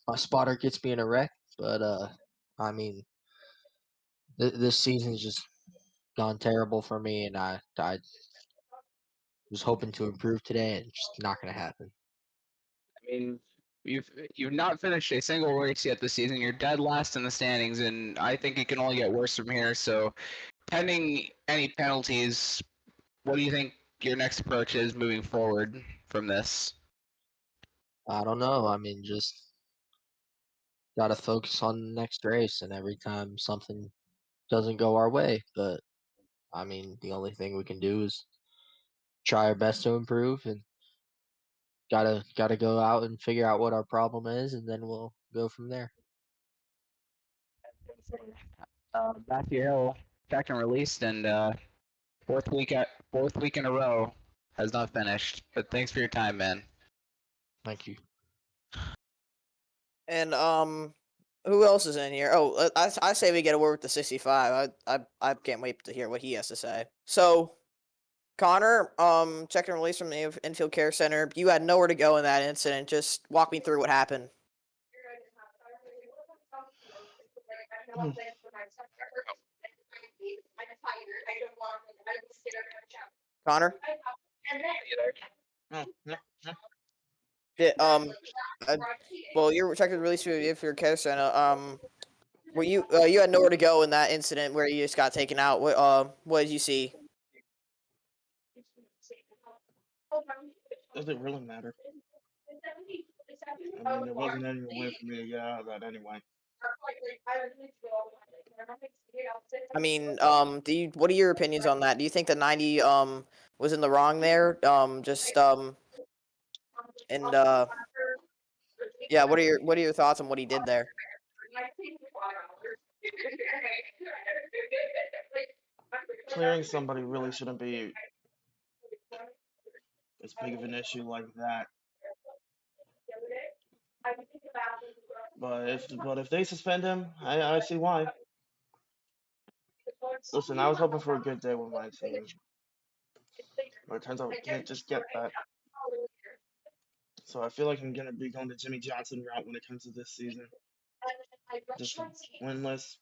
my spotter gets me in a wreck. But I mean, this season's just gone terrible for me, and I was hoping to improve today, and it's just not going to happen. I mean, you've not finished a single race yet this season. You're dead last in the standings, and I think it can only get worse from here. So, pending any penalties, what do you think your next approach is moving forward from this? I don't know. I mean, just got to focus on the next race, and every time something doesn't go our way, but I mean, the only thing we can do is try our best to improve, and gotta go out and figure out what our problem is, and then we'll go from there. Matthew Hill, checked and released, and fourth week in a row has not finished. But thanks for your time, man. Thank you. And who else is in here? Oh, I say we get a word with the 65. I can't wait to hear what he has to say. So, Connor, check and release from the infield care center. You had nowhere to go in that incident. Just walk me through what happened. Connor? No, no, no. Yeah, well, you're checking and release from the infield care center. Were you had nowhere to go in that incident where you just got taken out? What did you see? Does it really matter? I mean, there wasn't any way for me to get out of that anyway. I mean, what are your opinions on that? Do you think the 90 was in the wrong there? And Yeah, what are your thoughts on what he did there? Clearing somebody really shouldn't be as big of an issue like that. But if they suspend him, I see why. Listen, I was hoping for a good day with my team, but it turns out we can't just get that. So I feel like I'm gonna be going the Jimmy Johnson route when it comes to this season. Just winless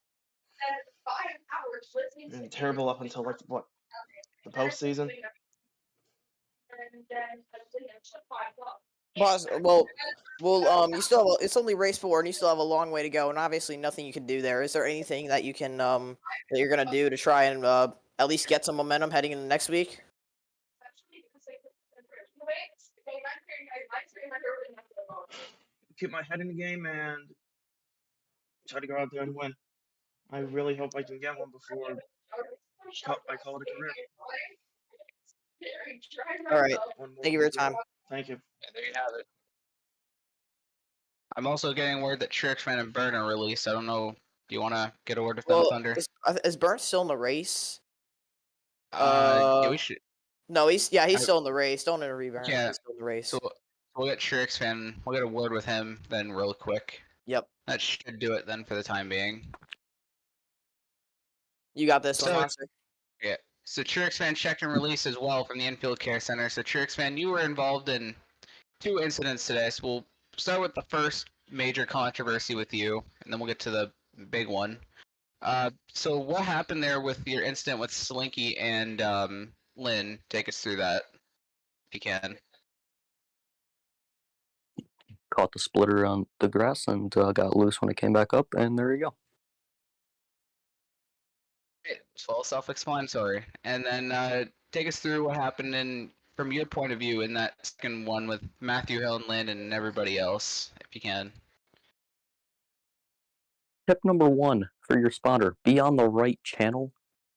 and terrible up until like what, the postseason. Boss, you still have it's only race 4, and you still have a long way to go, and obviously nothing you can do there. Is there anything that you can that you're gonna do to try and at least get some momentum heading into next week? Keep my head in the game and try to go out there and win. I really hope I can get one before I call it a career. All right, One more thank you for your big win. time. Thank you. Yeah, there you have it. I'm also getting word that Trixman and Burn are released. I don't know. Do you want to get a word with them, Well, Thunder? is Burns still in the race? Yeah, we should. No, he's I- still in the race. Don't interview Burns. Yeah, He's still in the race. So we'll get Trixman. We'll get a word with him then, real quick. Yep, That should do it then for the time being. you got this one, So- Monster. Yeah. So Trixman checked and released as well from the infield care center. So Trixman, you were involved in 2 incidents today. So we'll start with the first major controversy with you, and then we'll get to the big one. So what happened there with your incident with Slinky and Lynn? Take us through that, if you can. Caught the splitter on the grass and got loose when it came back up, and there you go. It's all self-explanatory. And then take us through what happened from your point of view in that second one with Matthew Hill and Landon and everybody else, if you can. Tip number 1 for your spotter, be on the right channel.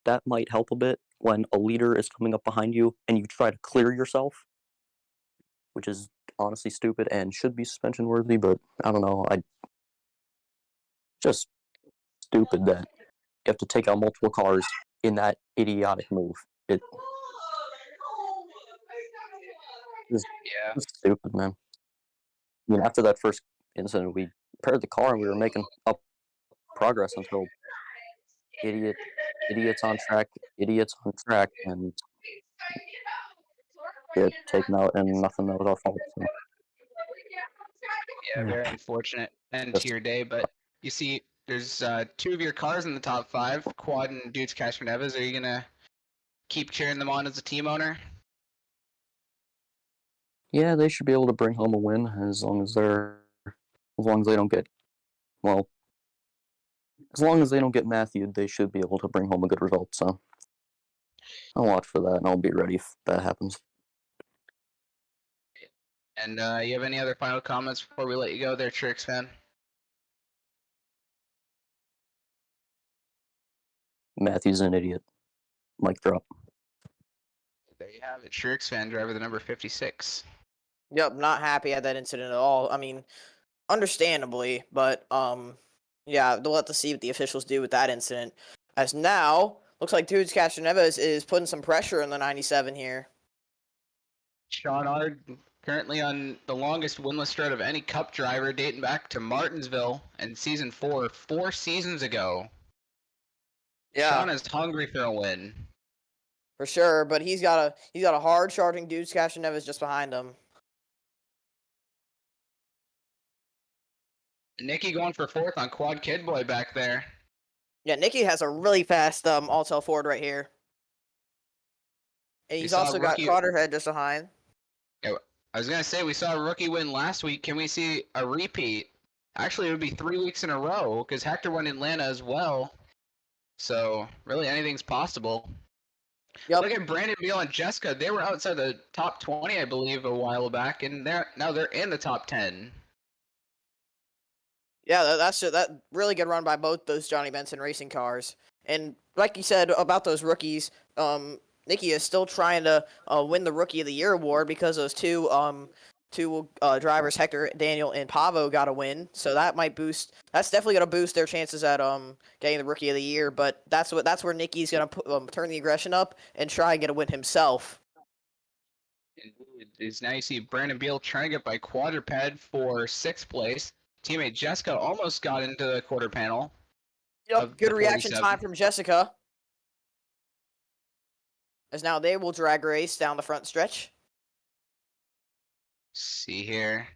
That might help a bit when a leader is coming up behind you and you try to clear yourself, which is honestly stupid and should be suspension worthy, but I don't know. Just stupid that you have to take out multiple cars in that idiotic move. It's Yeah. stupid, man. I mean, after that first incident, we paired the car and we were making up progress until idiots on track, and get taken out and nothing that was our fault. So. Yeah, very unfortunate end to your day, but you see, there's 2 of your cars in the top 5, Quad and Dudes Cash Neves. Are you gonna keep cheering them on as a team owner? Yeah, they should be able to bring home a win as long as they don't get, well, as long as they don't get Matthewed, they should be able to bring home a good result. So I'll watch for that and I'll be ready if that happens. And you have any other final comments before we let you go there, Trix fan? Matthew's an idiot. Mic drop. There you have it, Trix fan, driver the number 56. Yep, not happy at that incident at all. I mean, understandably, but yeah, they'll have to see what the officials do with that incident. As now, looks like Dudes Castroneves is putting some pressure on the 97 here. Sean Ard currently on the longest winless stretch of any Cup driver, dating back to Martinsville in season 4 seasons ago. Yeah, Sean is hungry for a win. for sure. But he's got a hard charging Dudes Castroneves just behind him. Nicky going for 4th on Quad Kid Boy back there. Yeah, Nicky has a really fast all-tail Ford right here. And he's also got Carterhead just behind. Yeah, I was going to say, we saw a rookie win last week. Can we see a repeat? Actually, it would be 3 weeks in a row, because Hector won Atlanta as well. So, really, anything's possible. Yep. Look at Brandon Beal and Jessica. They were outside the top 20, I believe, a while back, and now they're in the top 10. Yeah, that's that really good run by both those Johnny Benson racing cars. And like you said about those rookies, Nicky is still trying to win the Rookie of the Year award because those two two drivers, Hector, Daniel, and Pavo, got a win. So that might boost. That's definitely gonna boost their chances at getting the Rookie of the Year. But that's where Nicky's gonna turn the aggression up and try and get a win himself. Is now you see Brandon Beal trying to get by quadruped for 6th place. Teammate Jessica almost got into the quarter panel. Yep, good reaction 47. time from Jessica. As now they will drag race down the front stretch. See here.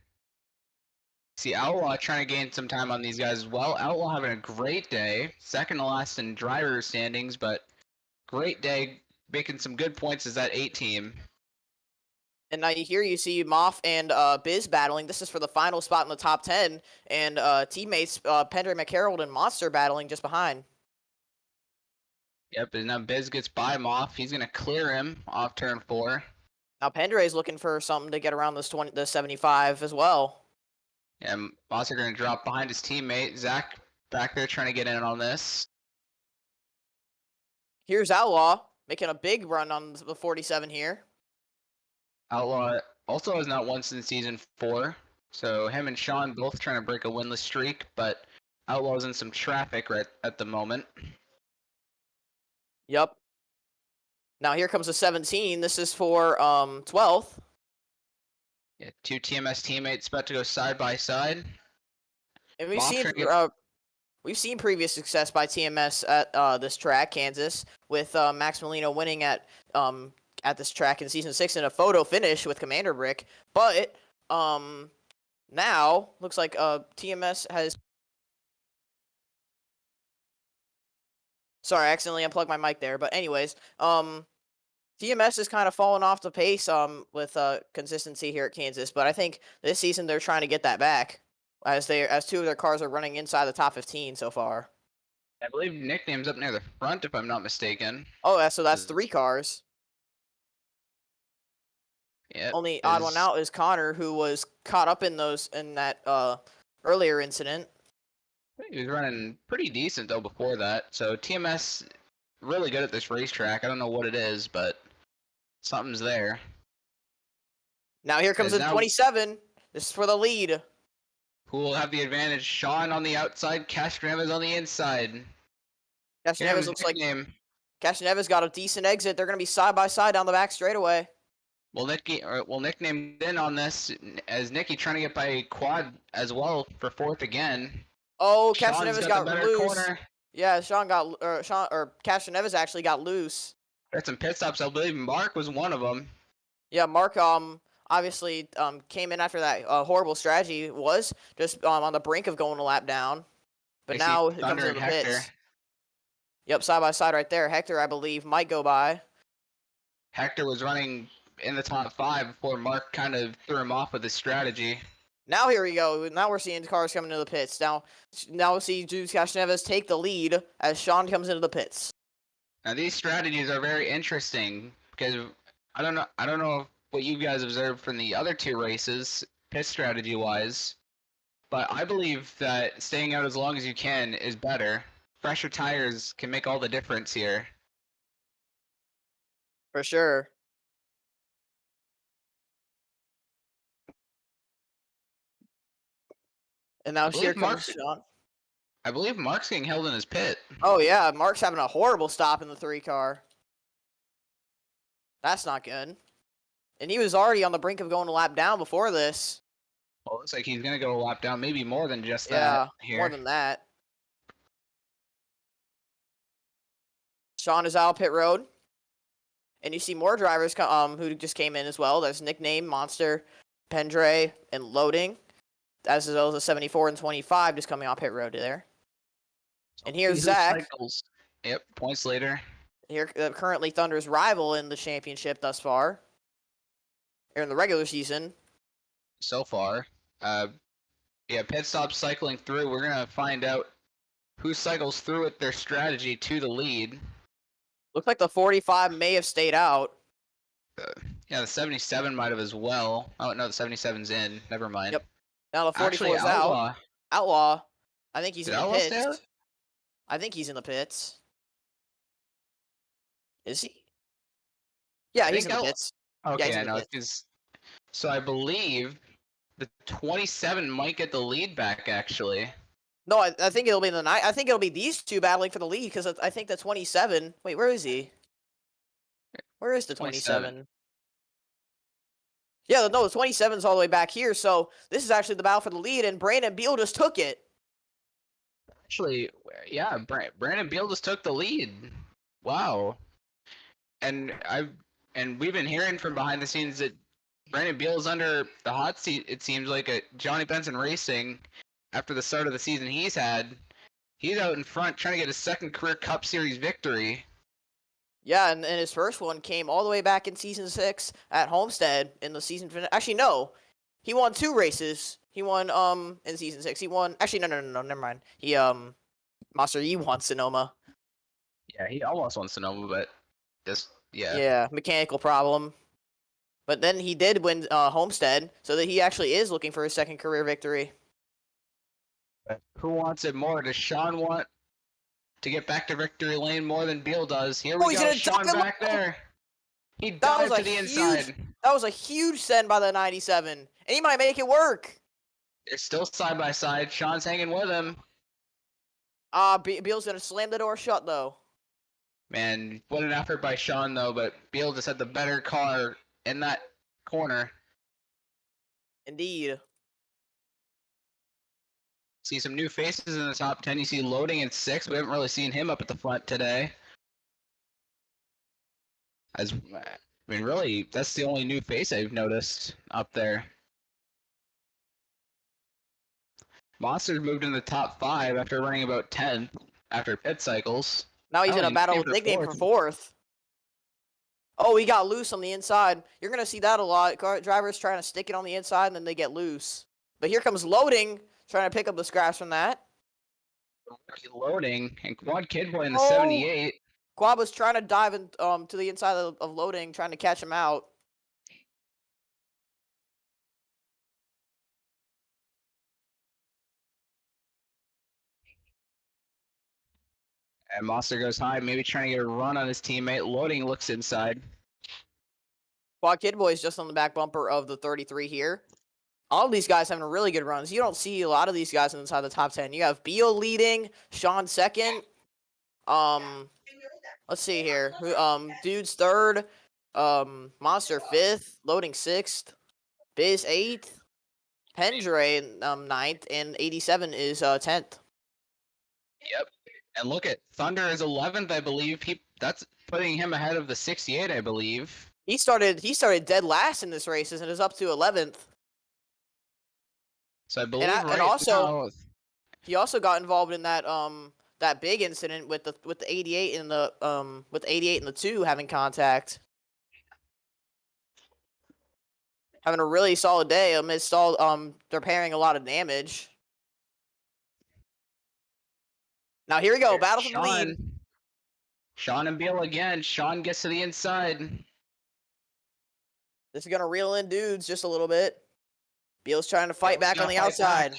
See Outlaw trying to gain some time on these guys as well. Outlaw having a great day. Second to last in driver standings, but great day. Making some good points as that 8 team. And now you see Moff and Biz battling. This is for the final spot in the top 10. And teammates Pendry McHarrold and Monster battling just behind. Yep, and now Biz gets by Moff. He's going to clear him off turn 4. Now Pendry's looking for something to get around the 75 as well. Yeah, Monster going to drop behind his teammate. Zach back there trying to get in on this. Here's Outlaw making a big run on the 47 here. Outlaw also has not won since season 4, so him and Sean both trying to break a winless streak, but Outlaw's in some traffic right at the moment. Yep. Now here comes the 17. This is for 12th. Yeah, 2 TMS teammates about to go side by side. And Moff we've seen previous success by TMS at this track, Kansas, with Max Molino winning at this track in season 6 in a photo finish with Commander Brick. But now looks like TMS has. Sorry, I accidentally unplugged my mic there. But anyways, TMS is kind of falling off the pace with consistency here at Kansas. But I think this season they're trying to get that back as 2 of their cars are running inside the top 15 so far. I believe nickname's up near the front, if I'm not mistaken. Oh, so that's 3 cars. Yeah. Only odd one out is Connor, who was caught up in that earlier incident. He was running pretty decent though before that. So TMS really good at this racetrack. I don't know what it is, but something's there. Now here comes the 27. This is for the lead. Who will have the advantage? Sean on the outside, Castronevas on the inside. Castronevas looks like Castronevas got a decent exit. They're going to be side by side down the back straightaway. Well, nickname in on this as Nicky trying to get by quad as well for 4th again. Oh, Castronevas got loose. Corner. Yeah, Castronevas actually got loose. There's some pit stops. I believe Mark was one of them. Yeah, Mark obviously came in after that horrible strategy, was just on the brink of going a lap down. But now it comes into the pits. Yep, side by side right there. Hector, I believe, might go by. Hector was running in the top 5 before Mark kind of threw him off with his strategy. Now here we go. Now we're seeing cars coming into the pits. Now we'll see Jules Castronevas take the lead as Sean comes into the pits. Now these strategies are very interesting because I don't know what you guys observed from the other 2 races, pit strategy wise, but I believe that staying out as long as you can is better. Fresher tires can make all the difference here. For sure. And now here comes Sean. I believe Mark's getting held in his pit. Oh yeah, Mark's having a horrible stop in the 3 car. That's not good. And he was already on the brink of going a lap down before this. Well, it looks like he's going to go a lap down, maybe more than just that. Yeah, here. more than that. Sean is out pit road. And you see more drivers who just came in as well. There's Nickname, Monster, Pendray, and Loading. As well as the 74 and 25 just coming off pit road there. And here's Zach. Yep, points later. Here, currently Thunder's rival in the championship thus far. Or in the regular season. So far. Yeah, pit stop cycling through. We're going to find out who cycles through with their strategy to the lead. Looks like the 45 may have stayed out. Yeah, the 77 might have as well. Oh, no, the 77's in. Never mind. Yep. Now the 44 is out. Outlaw. I think he's in the pits. I think he's in the pits. Is he? Yeah, he's in the pits. Okay, I know. Because So I believe the 27 might get the lead back, actually. No, I think it'll be the night. I think it'll be these two battling for the lead because I think the 27. Wait, where is he? Where is the 27? Yeah, no, the 27 is all the way back here. So this is actually the battle for the lead, and Brandon Beal just took it. Actually, yeah, Brandon Beal just took the lead. Wow. And we've been hearing from behind the scenes that Brandon Beal is under the hot seat. It seems like at Johnny Benson Racing, after the start of the season he's had, he's out in front trying to get his second career Cup Series victory. Yeah, and his first one came all the way back in Season 6 at Homestead in the season finish. Actually, no. He won 2 races. He won, in Season 6. He won... Actually, no, never mind. He, Monster Yi won Sonoma. Yeah, he almost won Sonoma, but just, yeah. Yeah, mechanical problem. But then he did win Homestead, so that he actually is looking for his second career victory. But who wants it more? Does Sean want to get back to victory lane more than Beal does? Here we go, Sean back there. He dived to the inside. That was a huge send by the 97, and he might make it work. They're still side by side. Sean's hanging with him. Beal's gonna slam the door shut though. Man, what an effort by Sean though, but Beal just had the better car in that corner. Indeed. See some new faces in the top 10. You see Loading at 6. We haven't really seen him up at the front today. Really, that's the only new face I've noticed up there. Monster's moved in the top 5 after running about 10th after pit cycles. Now he's in a battle with Nickname for 4th. Oh, he got loose on the inside. You're going to see that a lot. Drivers trying to stick it on the inside, and then they get loose. But here comes Loading, trying to pick up the scraps from that. Loading, and Quad Kidboy in the 78. Quad was trying to dive in, to the inside of Loading, trying to catch him out. And Monster goes high, maybe trying to get a run on his teammate. Loading looks inside. Quad Kidboy is just on the back bumper of the 33 here. All of these guys having really good runs. You don't see a lot of these guys inside the top 10. You have Beal leading, Sean second. Let's see here. Dude's third. Monster 5th. Loading 6th. Biz 8th. Pendre 9th. And 87 is 10th. Yep. And look at Thunder is 11th, I believe. That's putting him ahead of the 68, I believe. He started dead last in this race and is up to 11th. So I believe he also got involved in that that big incident with the 88 and the 2 having contact. Having a really solid day amidst all repairing a lot of damage. Now here we go, battle for the lead. Sean and Beal again. Sean gets to the inside. This is gonna reel in dudes just a little bit. Beal's trying to fight back on the outside.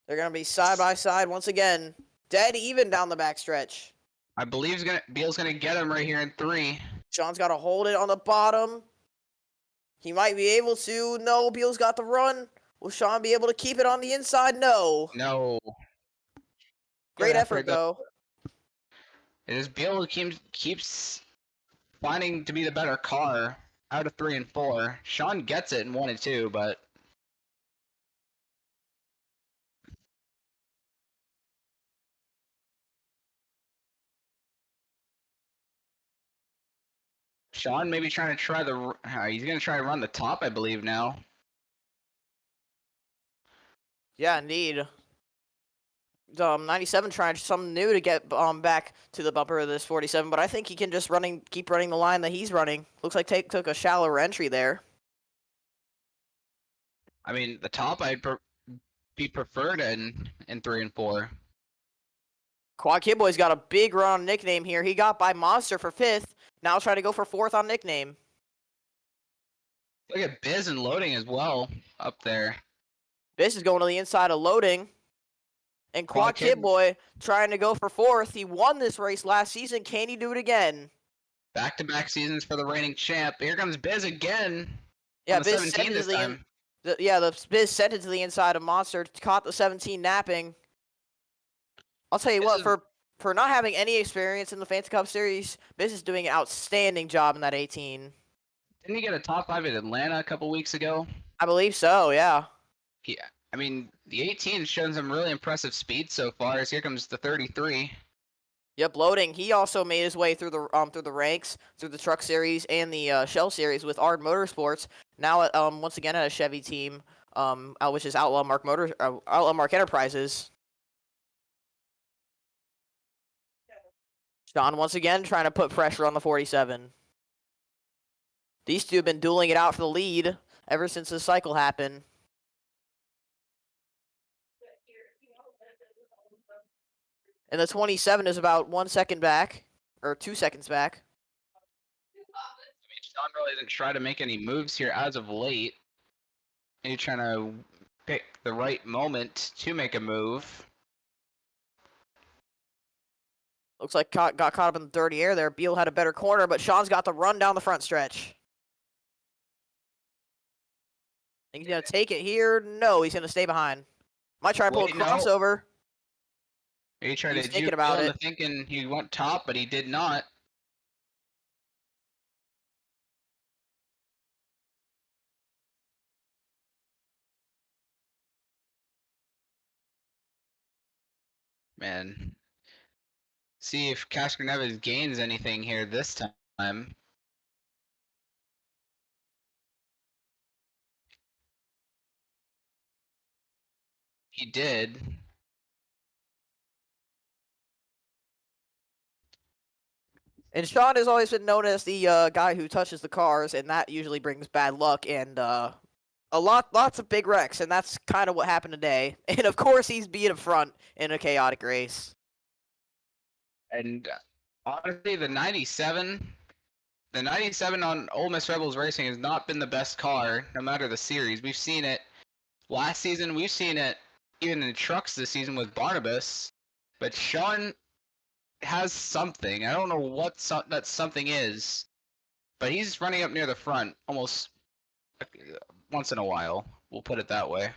They're gonna be side by side once again. Dead even down the backstretch. I believe Beal's gonna get him right here in 3. Sean's gotta hold it on the bottom. He might be able to. No, Beal's got the run. Will Sean be able to keep it on the inside? No. No. Great effort, though. It is Beal keeps finding to be the better car out of 3 and 4. Sean gets it in 1 and 2, but Sean maybe he's gonna try to run the top, I believe now. Yeah, indeed. 97 trying something new to get back to the bumper of this 47, but I think he can just keep running the line that he's running. Looks like took a shallower entry there. I mean, the top I'd be preferred in 3 and 4. Quad Kidboy's got a big run on Nickname here. He got by Monster for 5th. Now trying to go for 4th on Nickname. Look at Biz and Loading as well up there. Biz is going to the inside of Loading. And Quad Kidboy trying to go for 4th. He won this race last season. Can he do it again? Back-to-back seasons for the reigning champ. Here comes Biz again. Yeah, On the Biz 17 sent it to this the time. the Biz sent it to the inside of Monster, caught the 17 napping. I'll tell you what, for not having any experience in the Fantasy Cup Series, Biz is doing an outstanding job in that 18. Didn't he get a top 5 at Atlanta a couple weeks ago? I believe so, yeah. Yeah, I mean, the 18 has shown some really impressive speed so far. As here comes the 33. Yep, loading. He also made his way through the ranks, through the Truck Series and the Shell Series with Ard Motorsports. Now, once again at a Chevy team, which is Outlaw Mark Enterprises. Sean once again trying to put pressure on the 47. These two have been dueling it out for the lead ever since this cycle happened. And the 27 is about 1 second back, or 2 seconds back. I mean, Sean really didn't try to make any moves here as of late. He's trying to pick the right moment to make a move. Looks like got caught up in the dirty air there. Beal had a better corner, but Sean's got the run down the front stretch. Think he's going to take it here? No, he's going to stay behind. Might try to pull a crossover. He tried He's to thinking juke about Beal it. into thinking he went top, but he did not. Man. See if Casper Neves gains anything here this time. He did. And Sean has always been known as the guy who touches the cars, and that usually brings bad luck and lots of big wrecks, and that's kind of what happened today. And of course, he's being up front in a chaotic race. And honestly, the 97 on Ole Miss Rebels Racing has not been the best car, no matter the series. We've seen it last season. We've seen it even in trucks this season with Barnabas. But Sean has something. I don't know what that something is, but he's running up near the front almost once in a while. We'll put it that way.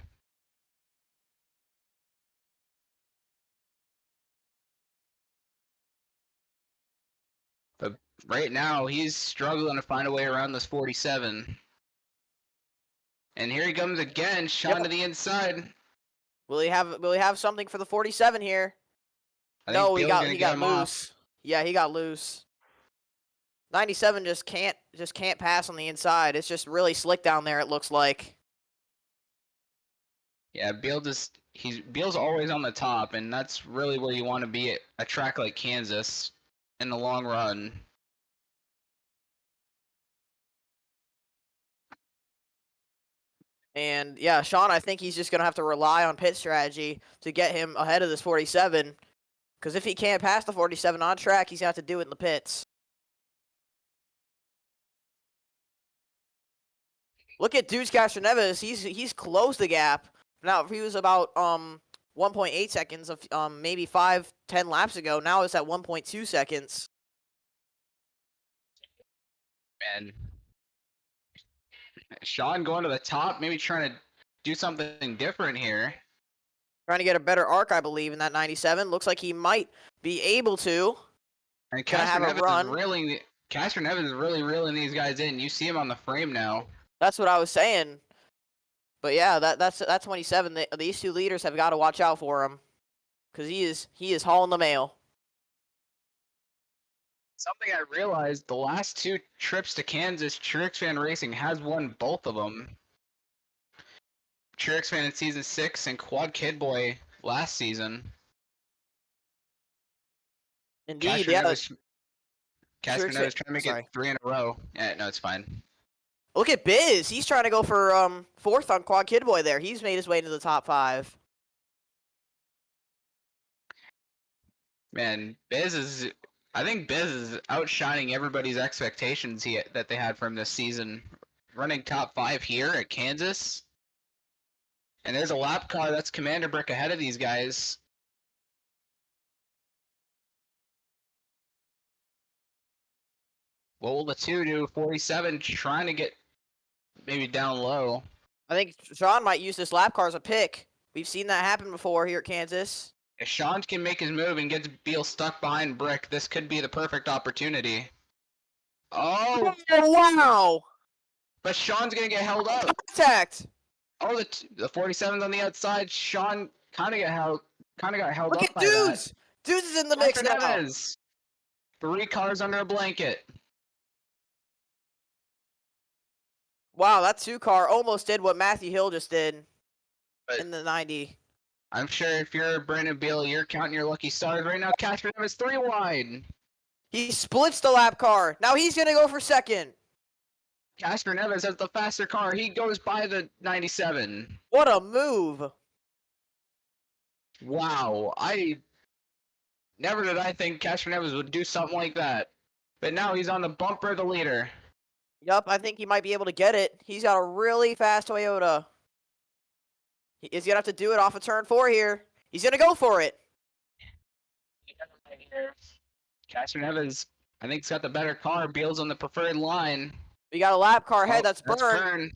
But right now, he's struggling to find a way around this 47. And here he comes again, Sean to the inside. Will he have something for the 47 here? No, he got loose. Yeah, he got loose. 97 just can't pass on the inside. It's just really slick down there, it looks like. Yeah, Beal's always on the top, and that's really where you want to be at a track like Kansas in the long run. And yeah, Sean, I think he's just gonna have to rely on pit strategy to get him ahead of this 47. Because if he can't pass the 47 on track, he's gonna have to do it in the pits. Look at Dudes Castroneves. He's closed the gap. Now, if he was about 1.8 seconds of maybe 5-10 laps ago, now it's at 1.2 seconds. And Sean going to the top, maybe trying to do something different here. Trying to get a better arc, I believe, in that 97. Looks like he might be able to. And Casper Neves is really reeling these guys in. You see him on the frame now. That's what I was saying. But yeah, that's 27. These two leaders have got to watch out for him, because he is hauling the mail. Something I realized, the last 2 trips to Kansas, Trixfan Racing has won both of them. Trixfan in season 6 and Quad Kid Boy last season. Indeed, Casper Neves trying to make it 3 in a row. Yeah, no, it's fine. Look at Biz. He's trying to go for 4th on Quad Kid Boy there. He's made his way into the top 5. Man, I think Biz is outshining everybody's expectations that they had from this season. Running top 5 here at Kansas. And there's a lap car that's Commander Brick ahead of these guys. What will the 2 do? 47 trying to get maybe down low. I think Sean might use this lap car as a pick. We've seen that happen before here at Kansas. If Sean can make his move and gets Beal stuck behind Brick, this could be the perfect opportunity. Oh! Oh, wow! But Sean's gonna get held up. Contact! Oh, the 47's on the outside. Sean kind of got held Look up at by Dudes! that. Dudes is in the mix Catherine now. Evans. 3 cars under a blanket. Wow, that 2-car almost did what Matthew Hill just did But in the 90. I'm sure if you're Brandon Beal, you're counting your lucky stars right now. Catherine Evans 3 wide. He splits the lap car. Now he's going to go for second. Catherine Evans has the faster car. He goes by the 97. What a move. Wow. Never did I think Catherine Evans would do something like that. But now he's on the bumper of the leader. Yup, I think he might be able to get it. He's got a really fast Toyota. He's going to have to do it off of turn 4 here. He's going to go for it. Catherine Evans, I think, has got the better car. Beal's on the preferred line. We got a lap car ahead. Oh, That's Byrne. Byrne.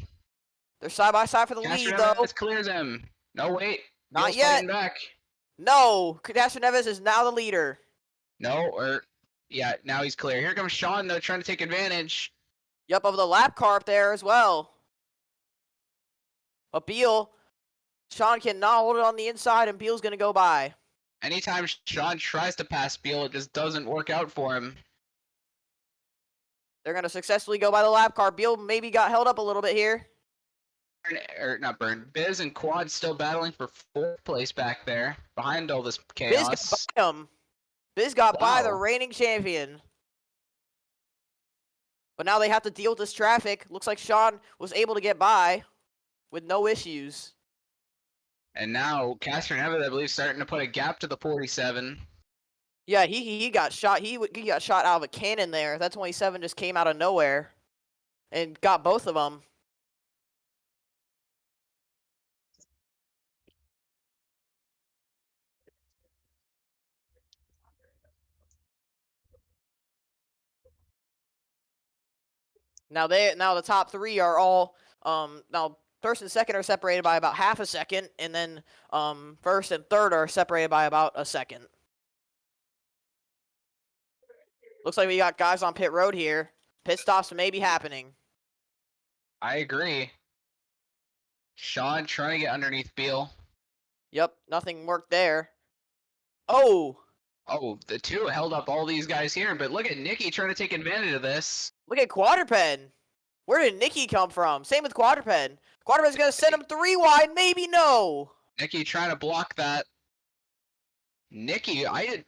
They're side by side for the Catherine lead, though. Evans clears him. No, wait. Not Beal's yet. fighting back. No, Catherine Neves is now the leader. No, yeah, now he's clear. Here comes Sean, though, trying to take advantage. Yup, of the lap car up there as well. But Sean cannot hold it on the inside, and Beal's going to go by. Anytime Sean tries to pass Beal, it just doesn't work out for him. They're going to successfully go by the lap car. Beal maybe got held up a little bit here. Not Byrne. Biz and Quad still battling for 4th place back there, behind all this Biz chaos. got by him. Biz got by the Wow. reigning champion. But now they have to deal with this traffic. Looks like Sean was able to get by with no issues. And now Catherine Evans, I believe, starting to put a gap to the 47. Yeah, he got shot. He got shot out of a cannon there. That 27 just came out of nowhere and got both of them. Now the top 3 are all now first and second are separated by about half a second, and then first and third are separated by about a second. Looks like we got guys on pit road here. Pit stops may be happening. I agree. Sean trying to get underneath Beal. Yep, nothing worked there. Oh, Oh, the 2 held up all these guys here, but look at Nikki trying to take advantage of this. look at Quadruped. Where did Nikki come from? Same with Quadruped. Quadruped's going to send him 3 wide, maybe no. Nikki trying to block that. Nikki, I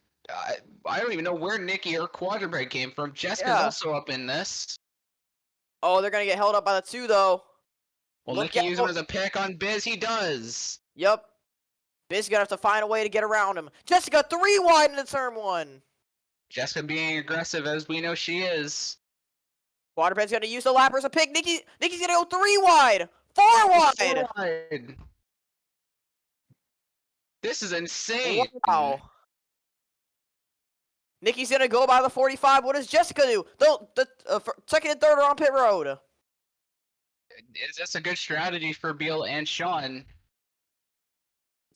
don't even know where Nikki or Quadruped came from. Jessica's Yeah. also up in this. Oh, they're going to get held up by the 2, though. Well, Look Nikki out. using him as a pick on Biz. He does. Yep. Biz gonna have to find a way to get around him. Jessica 3 wide into turn 1. Jessica being aggressive as we know she is. Quadruped's gonna use the lapper as a pick. Nikki's gonna go 3 wide. 4 wide. Wide. This is insane. Wow. Nikki's gonna go by the 45. What does Jessica do? The second and third are on pit road. Is this a good strategy for Beal and Sean?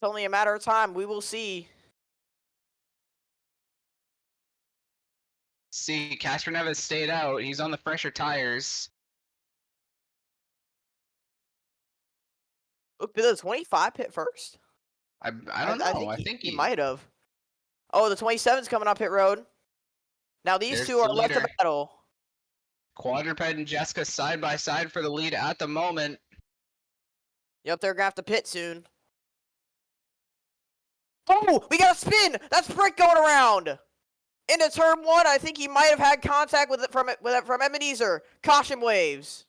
It's only a matter of time. We will see. See, Catherine Evans stayed out. He's on the fresher tires. Look, did the 25 pit first? I don't know. I think he might have. Oh, the 27's coming up pit road. Now these There's 2 the are left to leader. battle. Quadruped and Jessica side by side for the lead at the moment. Yep, they're gonna have to pit soon. Oh, we got a spin! That's Brick going around! Into turn 1, I think he might have had contact with it from Ebenezer. Caution waves.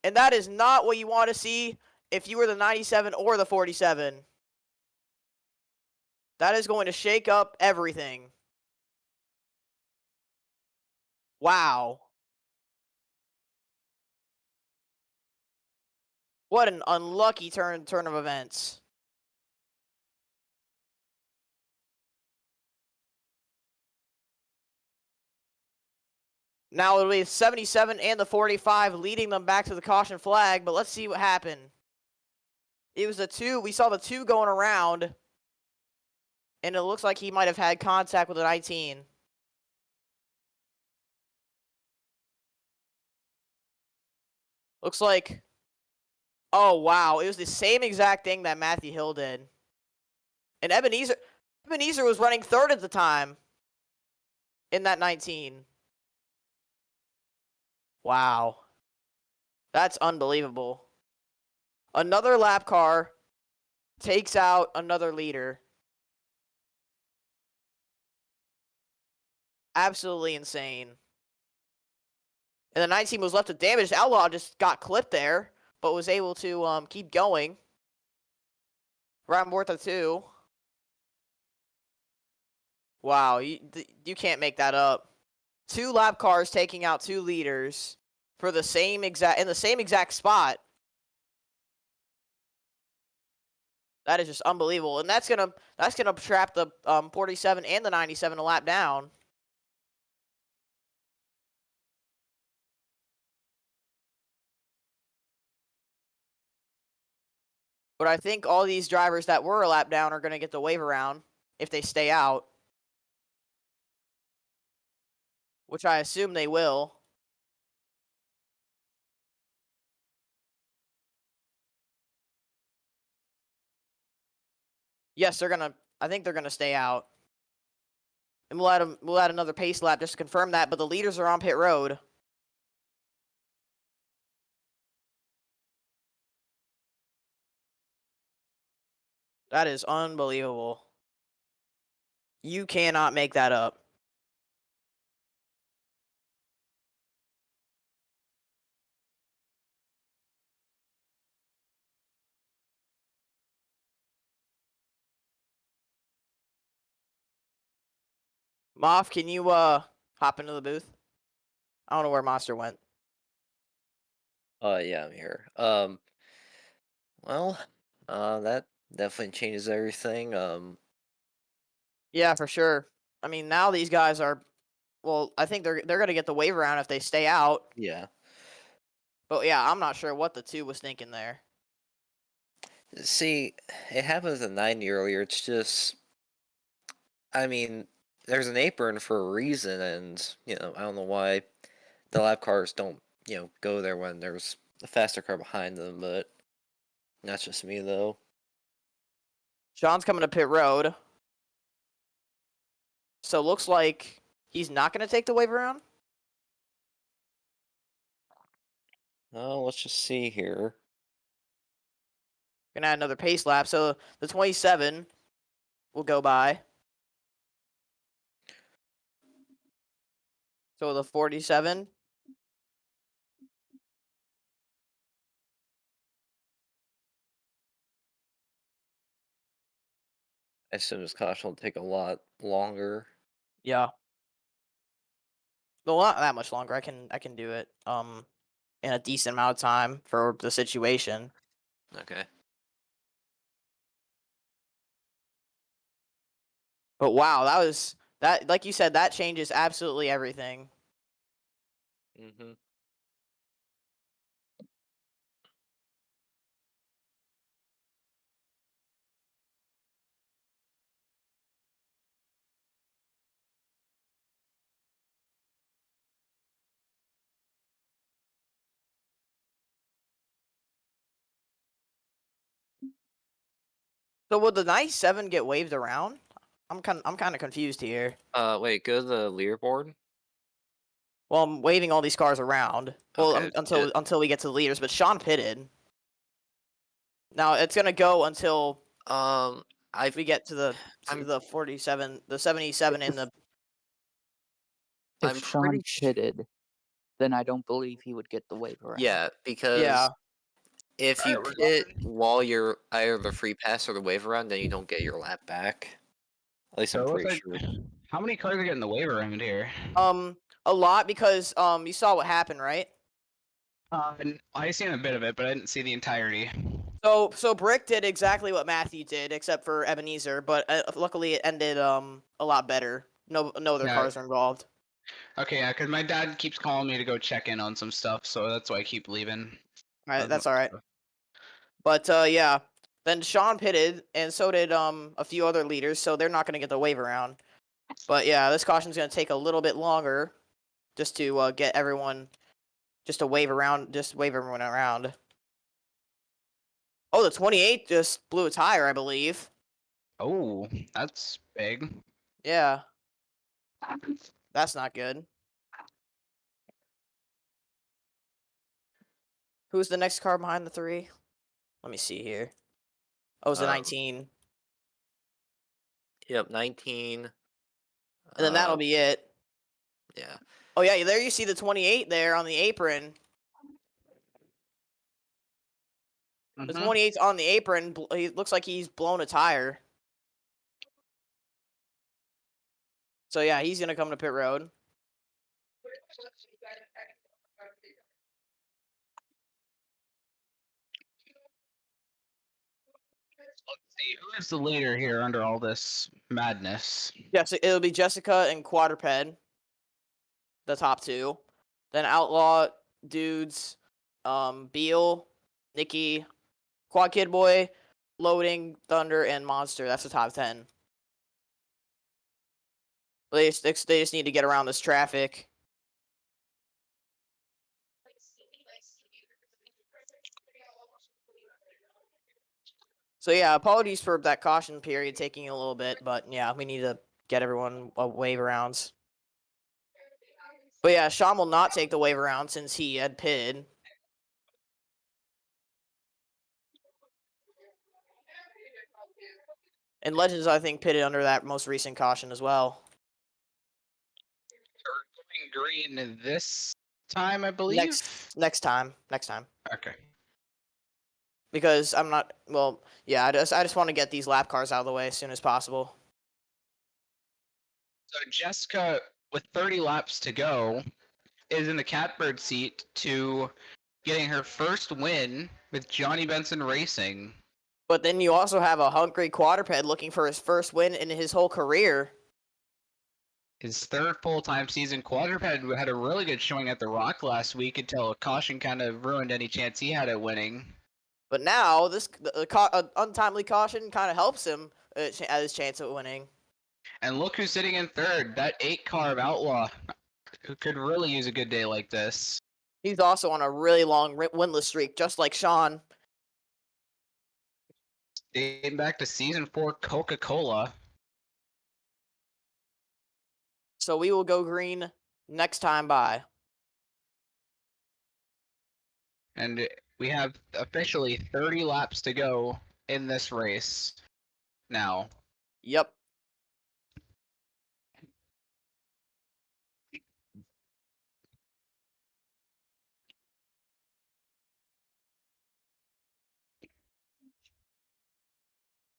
And that is not what you want to see if you were the 97 or the 47. That is going to shake up everything. Wow. What an unlucky turn of events. Now it'll be the 77 and the 45 leading them back to the caution flag, but let's see what happened. It was the 2. We saw the 2 going around, and it looks like he might have had contact with the 19. Looks like, oh wow, it was the same exact thing that Matthew Hill did. And Ebenezer was running 3rd at the time in that 19. Wow. That's unbelievable. Another lap car takes out another leader. Absolutely insane. And the 19 was left with damage. Outlaw just got clipped there, but was able to keep going. Round worth of 2. Wow, you can't make that up. 2 lap cars taking out 2 leaders for the same exact spot. That is just unbelievable, and that's gonna trap the 47 and the 97 a lap down. But I think all these drivers that were a lap down are gonna get the wave around if they stay out, which I assume they will. Yes, I think they're gonna stay out. And we'll add another pace lap just to confirm that, but the leaders are on pit road. That is unbelievable. You cannot make that up. Moff, can you hop into the booth? I don't know where Monster went. Yeah, I'm here. Well, that definitely changes everything. Yeah, for sure. I mean, now these guys are, well, I think they're gonna get the wave around if they stay out. Yeah. But yeah, I'm not sure what the 2 was thinking there. See, it happened with the 90 earlier. It's just, I mean, there's an apron for a reason, and I don't know why the lap cars don't, go there when there's a faster car behind them. But that's just me, though. Sean's coming to pit road. So looks like he's not gonna take the wave around. Oh, let's just see here. Gonna add another pace lap, so the 27 will go by. So the 47. I assume this caution will take a lot longer. Yeah. Well, not that much longer. I can do it in a decent amount of time for the situation. Okay. But wow, that like you said, that changes absolutely everything. Mm-hmm. So would the 97 get waved around? I'm kind of confused here. Wait, go to the leaderboard. Well, I'm waving all these cars around. Well, Okay, until we get to the leaders, but Sean pitted. Now it's gonna go until we get to the 47, the 77, and the. If I'm Sean pretty pitted, then I don't believe he would get the wave around. Yeah, because Yeah. if you pit while you're either the free pass or the wave around, then you don't get your lap back. At least So I'm it looks pretty like sure. how many cars are getting the waiver around here? A lot because you saw what happened, right? I seen a bit of it, but I didn't see the entirety. So Brick did exactly what Matthew did, except for Ebenezer, but luckily it ended a lot better. No other Yeah. cars are involved. Okay, yeah, because my dad keeps calling me to go check in on some stuff, so that's why I keep leaving. All right, that's all right. But yeah, then Sean pitted, and so did a few other leaders, so they're not going to get the wave around. But yeah, this caution's going to take a little bit longer, just to get everyone, just to wave everyone around. Oh, the 28 just blew a tire, I believe. Oh, that's big. Yeah, that's not good. Who's the next car behind the 3? Let me see here. Oh, it's the 19. Yep, 19. And then that'll be it. Yeah. Oh, yeah, there you see the 28 there on the apron. The 28's on the apron. He looks like he's blown a tire. So, yeah, he's going to come to pit road. Let's see, who is the leader here under all this madness? Yes, it'll be Jessica and Quadruped, the top 2. Then Outlaw, Dudes, Beal, Nikki, Quad Kid Boy, Loading, Thunder, and Monster. That's the top 10. They just need to get around this traffic. So yeah, apologies for that caution period taking a little bit, but yeah, we need to get everyone a wave arounds. But yeah, Sean will not take the wave around since he had pitted. And Legends, I think, pitted under that most recent caution as well. We're going green this time, I believe. Next time. Okay. Because I'm not. Well, yeah, I just want to get these lap cars out of the way as soon as possible. So Jessica, with 30 laps to go, is in the catbird seat to getting her first win with Johnny Benson Racing. But then you also have a hungry quadruped looking for his first win in his whole career. His third full-time season. Quadruped had a really good showing at the Rock last week until a caution kind of ruined any chance he had at winning. But now this untimely caution kind of helps him at his chance of winning. And look who's sitting in third. That 8-car of Outlaw, who could really use a good day like this. He's also on a really long winless streak, just like Sean. Dating back to season 4 Coca-Cola. So we will go green next time by. And we have officially 30 laps to go in this race now. Yep.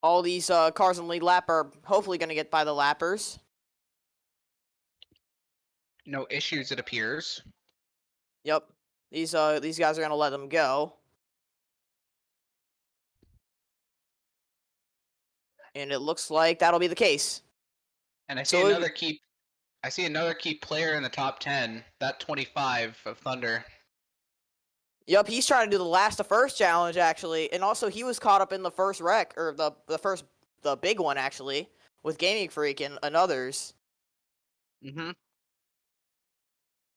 All these cars in lead lap are hopefully going to get by the lappers. No issues, it appears. Yep. These guys are going to let them go. And it looks like that'll be the case. And I see another key player in the top 10, that 25 of Thunder. Yep, he's trying to do the last to first challenge actually, and also he was caught up in the first wreck or the big one actually with Gaming Freak and others. Mm-hmm.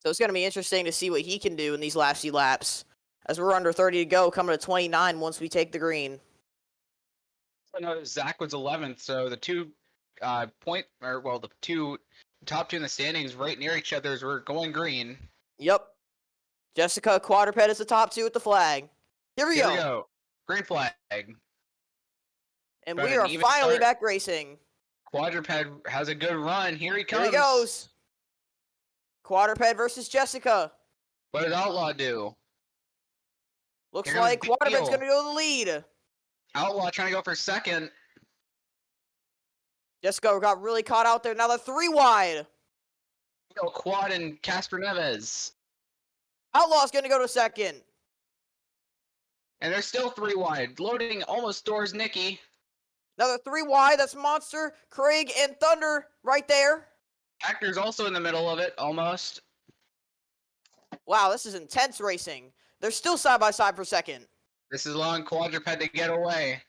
So it's going to be interesting to see what he can do in these last few laps. As we're under 30 to go, coming to 29 once we take the green. I know Zach was 11th, so the two the top 2 in the standings right near each other as we're going green. Yep. Jessica Quadruped is the top 2 with the flag. Here we go. Green flag. And we are finally back racing. Quadruped has a good run. Here he comes. Here he goes. Quadruped versus Jessica. What does Outlaw do? Looks like Quadruped's going to go to the lead. Outlaw trying to go for second. Jessica got really caught out there. Now they're 3 wide. Go Quad and Casper Neves. Outlaw's going to go to second. And they're still 3 wide. Loading almost doors Nikki. Another 3 wide. That's Monster, Craig, and Thunder right there. Hector's also in the middle of it, almost. Wow, this is intense racing. They're still side by side for second. This is allowing Quadruped to get away.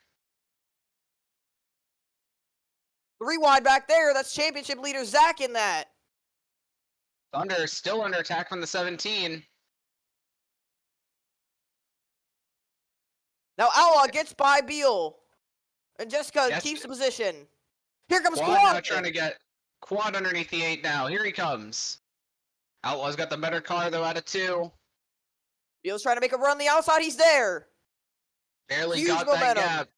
3 wide back there. That's championship leader Zach in that. Thunder is still under attack from the 17. Now Outlaw gets by Beal. And Jessica Yes. keeps the position. Here comes Quad Quad. now trying to get Quad underneath the 8 now. Here he comes. Outlaw's got the better car, though, out of 2. Beal's trying to make a run the outside. He's there. Barely Huge got momentum. that gap.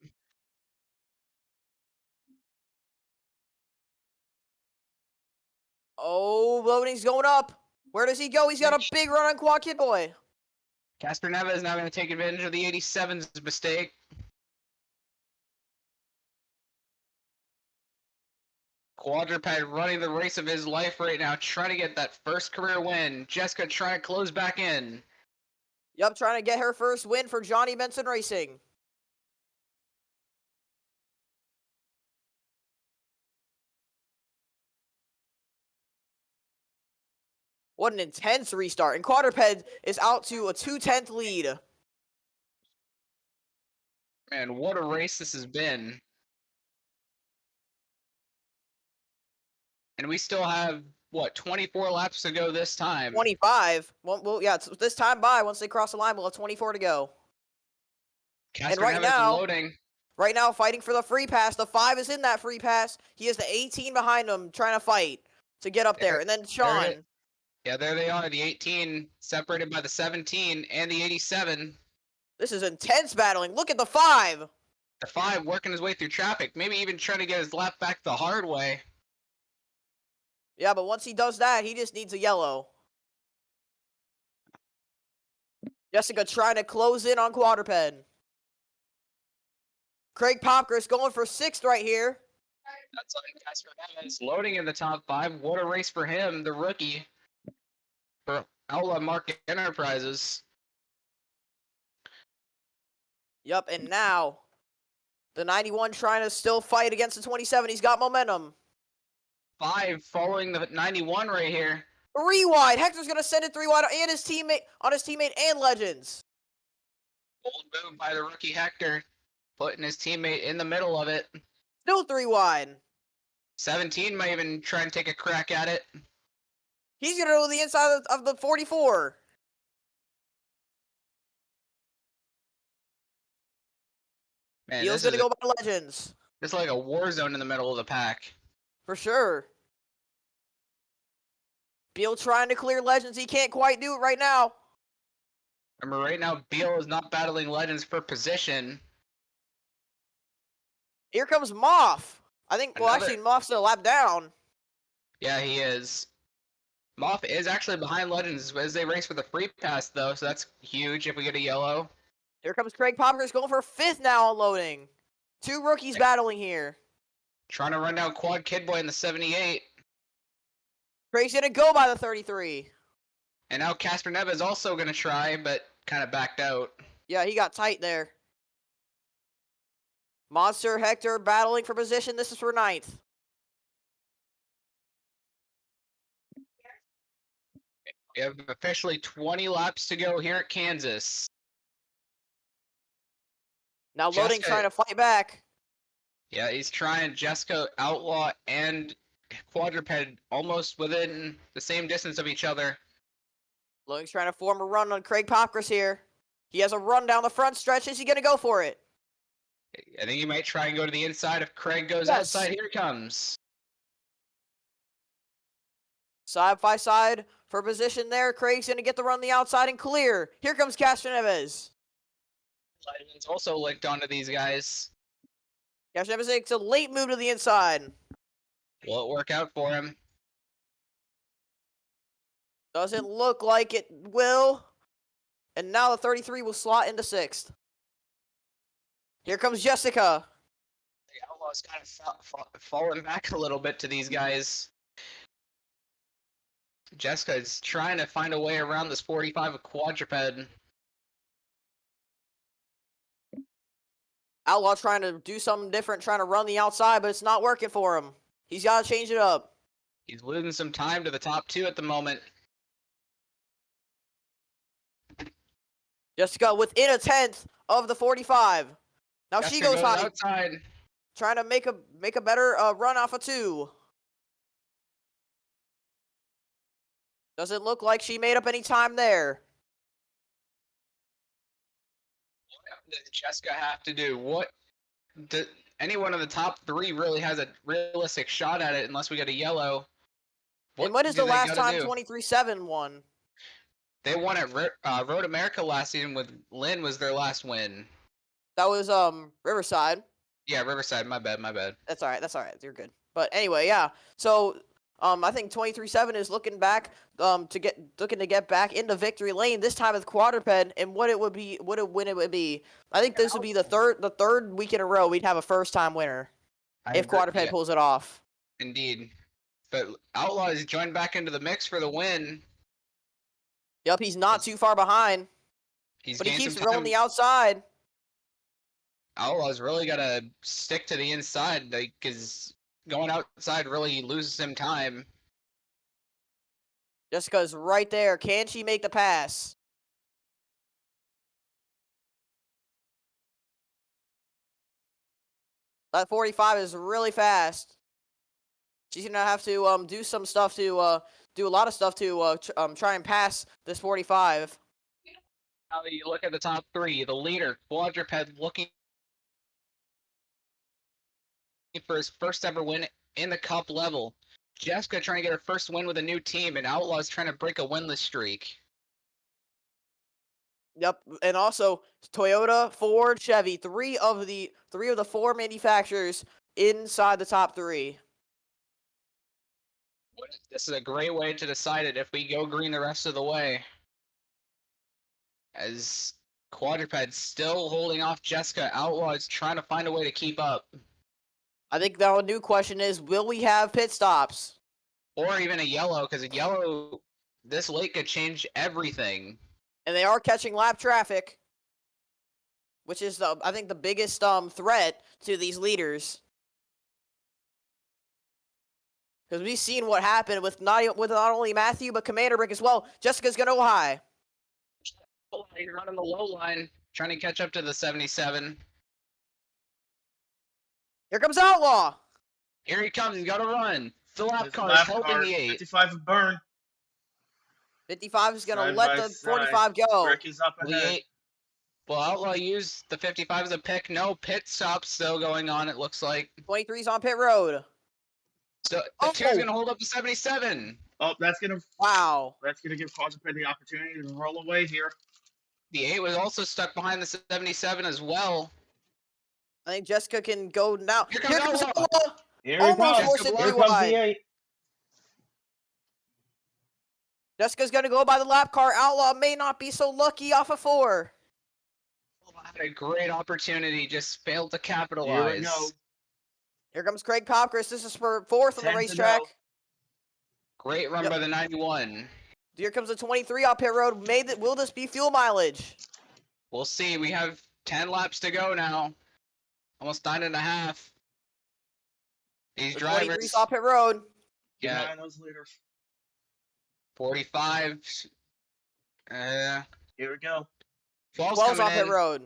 Oh, loading's going up. Where does he go? He's got a big run on Quad Kid Boy. Casper Neva is now going to take advantage of the 87's mistake. Quadruped running the race of his life right now, trying to get that first career win. Jessica trying to close back in. Yup, trying to get her first win for Johnny Benson Racing. What an intense restart. And Quadruped is out to a 2/10 lead. Man, what a race this has been. And we still have, what, 24 laps to go this time. 25. Well, yeah, it's this time by. Once they cross the line, we'll have 24 to go. Casper right Neva is now- loading. Right now, fighting for the free pass. The 5 is in that free pass. He has the 18 behind him trying to fight to get up there. And then Sean. Yeah, there they are, the 18 separated by the 17 and the 87. This is intense battling. Look at the 5. The 5 working his way through traffic, maybe even trying to get his lap back the hard way. Yeah, but once he does that, he just needs a yellow. Jessica trying to close in on Quadruped. Craig Popkers going for 6th right here. That's like Casper Neva is loading in the top 5. What a race for him, the rookie. For Outlaw Market Enterprises. Yup, and now the 91 trying to still fight against the 27. He's got momentum. 5 following the 91 right here. 3 wide. Hector's gonna send it 3 wide and his teammate and Legends. Bold move by the rookie Hector, putting his teammate in the middle of it. Still 3 wide. 17 might even try and take a crack at it. He's gonna go to the inside of the 44. Man, Beal's this gonna is go by Legends. it's like a war zone in the middle of the pack. For sure. Beal trying to clear Legends. He can't quite do it right now. Remember, right now, Beal is not battling Legends for position. Here comes Moff. I think, well, Another- actually, Moff's a lap down. Yeah, he is. Moff is actually behind Legends as they race for the free pass, though, so that's huge if we get a yellow. Here comes Craig Popkers going for 5th now on loading. 2 rookies battling here. Trying to run down Quad Kid Boy in the 78. Craig's gonna go by the 33. And now Casper Neva is also going to try, but kind of backed out. Yeah, he got tight there. Monster Hector battling for position. This is for 9th. We have officially 20 laps to go here at Kansas. Now loading Jessica- trying to fight back. Yeah, he's trying Jessica, Outlaw, and Quadruped almost within the same distance of each other. Loading's trying to form a run on Craig Popkers here. He has a run down the front stretch. Is he gonna go for it? I think he might try and go to the inside if Craig goes Yes. outside. Here he comes. Side by side for position there. Craig's gonna get the run the outside and clear. Here comes Castroneves. Legends also linked onto these guys. Castroneves makes a late move to the inside. Will it work out for him? Doesn't look like it will. And now the 33 will slot into 6th. Here comes Jessica. The Outlaw's kind of falling back a little bit to these guys. Jessica is trying to find a way around this 45 of Quadruped. Outlaw trying to do something different, trying to run the outside, but it's not working for him. He's got to change it up. He's losing some time to the top two at the moment. Jessica within a tenth of the 45. Now she Jessica goes high, outside. trying to make a better run off of 2. Doesn't look like she made up any time there. What does Jessica have to do? Anyone in the top 3 really has a realistic shot at it unless we get a yellow. And when is the do they last gotta time do? 23-7 won? They won at Road America last season with Lynn was their last win. That was Riverside. Yeah, Riverside. My bad. That's all right. That's all right. You're good. But anyway, yeah. So I think 23-7 is looking to get back into victory lane this time with quadruped, and what it would be. I think this would be the third week in a row we'd have a first time winner if quadruped pulls it off. Indeed. But Outlaw is joined back into the mix for the win. Yep, he's not too far behind, but he keeps rolling the outside. Outlaw's really got to stick to the inside, because going outside really loses him time. Jessica's right there. Can she make the pass? That 45 is really fast. She's gonna have to do some stuff to do a lot of stuff to try and pass this 45. Now you look at the top 3, the leader, Quadruped, looking for his first ever win in the cup level. Jessica trying to get her first win with a new team, and Outlaws trying to break a winless streak. Yep, and also Toyota, Ford, Chevy, three of the 4 manufacturers inside the top 3. This is a great way to decide it if we go green the rest of the way. As Quadruped still holding off Jessica, Outlaws trying to find a way to keep up. I think the new question is, will we have pit stops? Or even a yellow, because a yellow this late could change everything. And they are catching lap traffic, which is, I think, the biggest threat to these leaders. Because we've seen what happened with not only Matthew, but Commander Brick as well. Jessica's going to go high. He's running the low line, trying to catch up to the 77. Here comes Outlaw. Here he comes. He's got to run. The lap car Lap is helping car, the 8. 55 of burn. 55 is going to Side let by the 45 side. go. Brick is up The ahead. 8. Well, Outlaw used the 55 as a pick. No pit stop still going on, it looks like. 23's on pit road. So the 2 is going to hold up the 77. Oh, that's gonna give Quadruped the opportunity to roll away here. The 8 was also stuck behind the 77 as well. I think Jessica can go now. Here comes Outlaw. Outlaw. Here he Almost comes. forced it Here too comes wide. the 8. Jessica's going to go by the lap car. Outlaw may not be so lucky off of 4. Had a great opportunity, just failed to capitalize. Here we go. Here comes Craig Popkris. This is for 4th on the 10 to racetrack. go. Great run by the 91. Here comes the 23 on pit road. Will this be fuel mileage? We'll see. We have 10 laps to go now. Almost 9.5. These The drivers. 23's off pit road. Yeah, Behind those leaders. 45. Here we go. 12's 12's coming on pit in. road.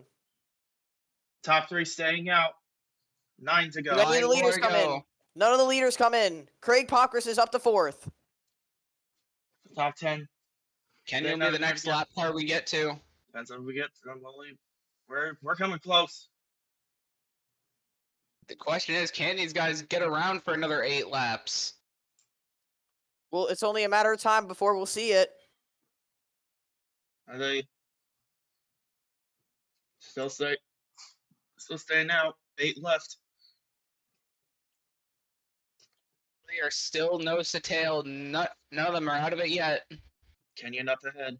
Top 3 staying out. 9 to go. Let any of the 9 more leaders to come in. go. None of the leaders come in. Craig Popkris is up to 4th. Top 10. Can Stay you be down the there, next yeah. lap car we get to? Depends on who we get. We're coming close. The question is, can these guys get around for another 8 laps? Well, it's only a matter of time before we'll see it. Are they still staying out? 8 left. They are still nose to tail. None of them are out of it yet. Kenyon up ahead.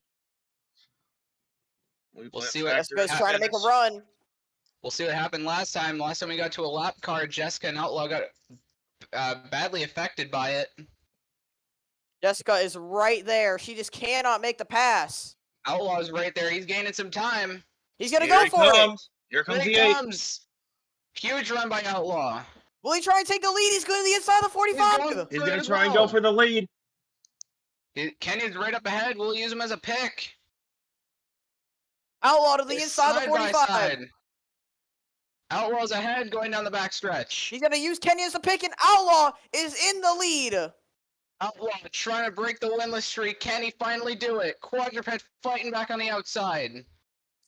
We'll see what Jessica's trying to make a run. We'll see what happened last time. Last time we got to a lap car, Jessica and Outlaw got badly affected by it. Jessica is right there. She just cannot make the pass. Outlaw's right there. He's gaining some time. He's going to go for it. Here comes Here the he 8. comes. Huge run by Outlaw. Will he try and take the lead? He's going to the inside of the 45. He's for going it to as try and go well. for the lead. Kenny's right up ahead. We'll use him as a pick. Outlaw to the They're inside of the side by 45. side. Outlaw's ahead going down the backstretch. He's going to use Kenny as a pick, and Outlaw is in the lead. Outlaw trying to break the winless streak. Can he finally do it? Quadruped fighting back on the outside.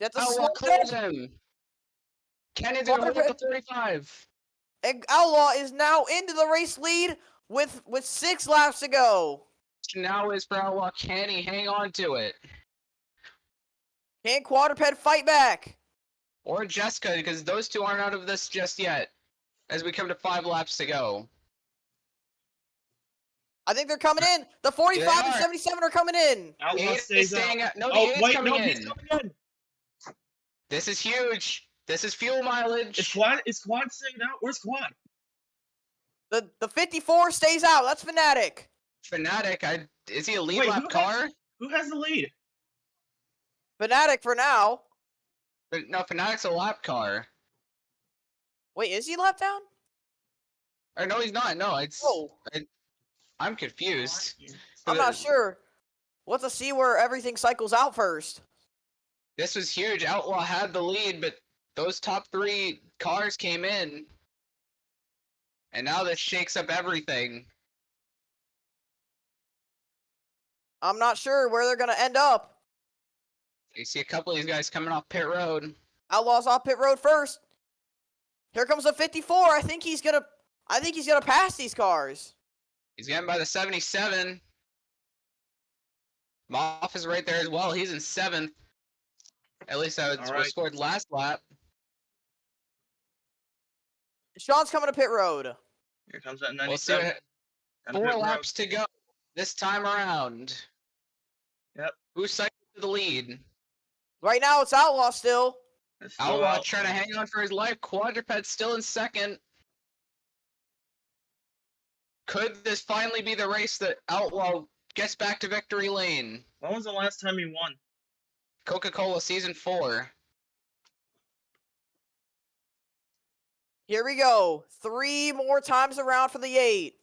That's a Outlaw slow clears down. him. Kenny's going to hold the Quadruped. 35. And Outlaw is now into the race lead with 6 laps to go. Now is for Outlaw. Can he hang on to it? Can Quadruped fight back? Or Jessica, because those two aren't out of this just yet. As we come to 5 laps to go. I think they're coming in. The 45 and are. 77 are coming in. Outlaw 8 is stays out. staying out. No, the Oh, 8 is wait, coming no, in. he's coming in. This is huge. This is fuel mileage. Is Quad staying out? Where's Quad? The 54 stays out. That's Fnatic. Fnatic, is he a lead Wait, lap car? Who has the lead? Fnatic for now. But no, Fnatic's a lap car. Wait, is he lap down? Or no, he's not. No, it's. Oh. I'm confused. I'm not sure. Let's see where everything cycles out first. This was huge. Outlaw had the lead, but those top 3 cars came in. And now this shakes up everything. I'm not sure where they're going to end up. You see a couple of these guys coming off pit road. Outlaw's off pit road first. Here comes the 54. I think he's gonna pass these cars. He's getting by the 77. Moff is right there as well. He's in 7th. At least that was scored last lap. Sean's coming to pit road. Here comes that We'll see 97. what, 4 laps to go this time around. Yep. Who's cycling to the lead? Right now it's Outlaw still. Outlaw trying to hang on for his life. Quadruped still in 2nd. Could this finally be the race that Outlaw gets back to victory lane? When was the last time he won? Coca-Cola Season 4. Here we go. 3 more times around for the 8.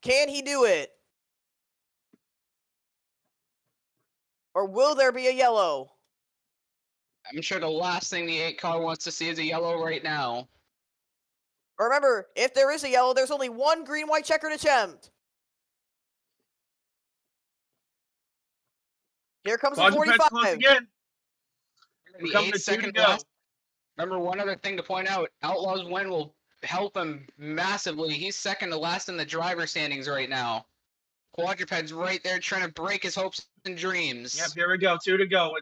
Can he do it? Or will there be a yellow? I'm sure the last thing the 8 car wants to see is a yellow right now. Remember, if there is a yellow, there's only 1 green-white checkered attempt. Here comes the 45. Close again. The coming 8 to 2 to second go. last. Remember, one other thing to point out, Outlaw's win will help him massively. He's 2nd to last in the driver standings right now. Quadruped's right there trying to break his hopes and dreams. Yep, here we go. 2 to go.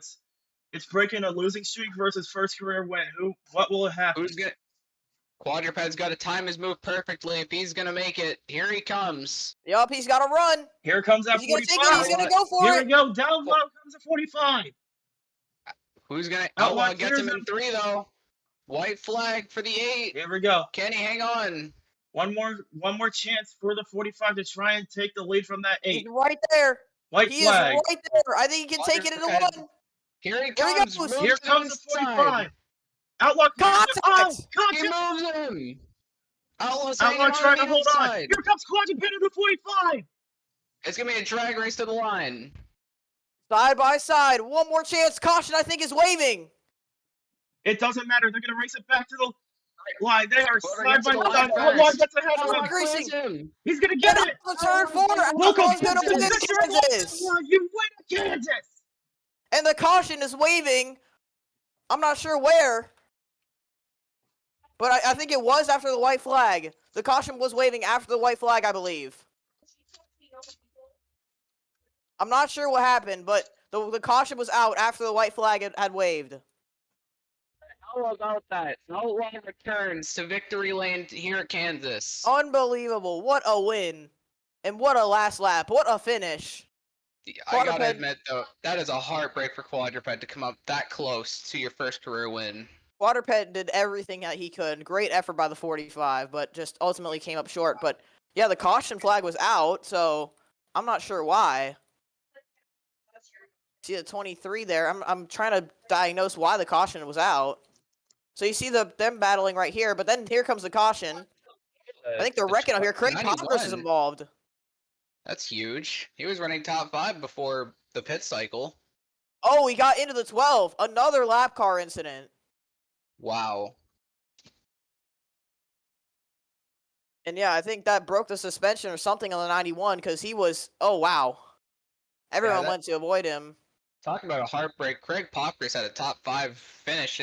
It's breaking a losing streak versus first career win. What will happen? Who's gonna? Quadruped's got to time his move perfectly if he's gonna make it. Here he comes. Yup, he's got to run. Here comes that He's going to 45. take it. He's going to go for Here it. we go. Down low comes the 45. Who's gonna? Outlaw Outlaw gets him clears in 3 though. White flag for the 8. Here we go. Can he hang on? One more chance for the 45 to try and take the lead from that 8. He's right there. White He flag. is right there. I think he can take it into Quadruped. 1. Here he Here he comes. goes. moves Here to comes the side. 45. Outlaw Contact! He contact! moves him. Outlaw's Outlaw hanging trying to on the hold on. inside. Here comes Quadruped to the 45. It's gonna be a drag race to the line. Side by side. One more chance. Caution, I think, is waving. It doesn't matter. They're going to race it back to the line. They are Whoever side gets to by the side. line Outlaw first. gets ahead of Outlaw him. clears him. He's going to Get get up it. the turn 4. Welcome Outlaw's to going to win Victory Kansas. Outlaw. You win Kansas. And the caution is waving. I'm not sure where. But I think it was after the white flag. The caution was waving after the white flag, I believe. I'm not sure what happened, but the caution was out after the white flag had waved. How about that? Outlaw returns to victory lane here at Kansas. Unbelievable. What a win. And what a last lap. What a finish. I gotta Quadruped- admit, though, that is a heartbreak for Quadruped to come up that close to your first career win. Quadruped did everything that he could. Great effort by the 45, but just ultimately came up short. But yeah, the caution flag was out, so I'm not sure why. See the 23 there. I'm trying to diagnose why the caution was out. So you see them battling right here, but then here comes the caution. I think they're wrecking up here. Craig 91. Poppers is involved. That's huge. He was running top 5 before the pit cycle. Oh, he got into the 12. Another lap car incident. Wow. And yeah, I think that broke the suspension or something on the 91 because he was. Oh, wow. Everyone went to avoid him. Talking about a heartbreak, Craig Poppers had a top 5 finish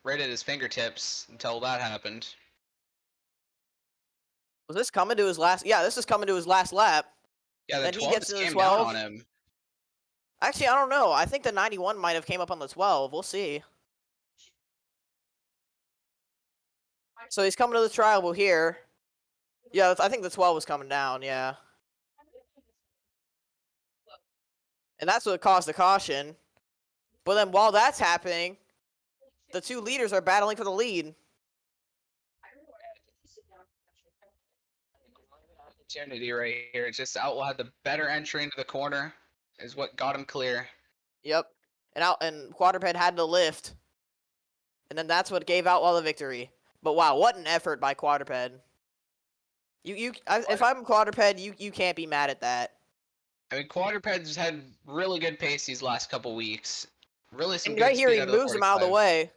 right at his fingertips until that happened. Was this coming to his last? Yeah, this is coming to his last lap. Yeah, the Then 12 he gets to the came 12. down on him. Actually, I don't know. I think the 91 might have came up on the 12. We'll see. So he's coming to the tribal here. Yeah, I think the 12 was coming down, yeah. And that's what caused the caution. But then while that's happening, the two leaders are battling for the lead. Opportunity right here. It's just Outlaw had the better entry into the corner is what got him clear. Yep. And Quadruped had to lift. And then that's what gave Outlaw the victory. But wow, what an effort by Quadruped. If I'm Quadruped, you can't be mad at that. I mean, Quadruped's had really good pace these last couple weeks. Really some And good right here, speed he out of the moves him out of the 45. way.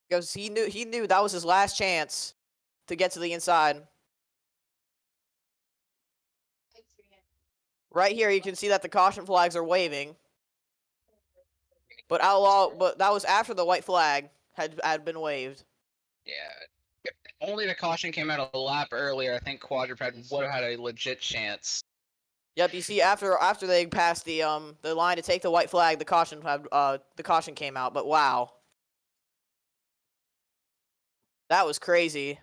Because he knew that was his last chance to get to the inside. Right here, you can see that the caution flags are waving. But that was after the white flag had been waved. Yeah. If only the caution came out a lap earlier, I think Quadruped would have had a legit chance. Yep, you see after they passed the line to take the white flag, the caution came out. But wow, that was crazy.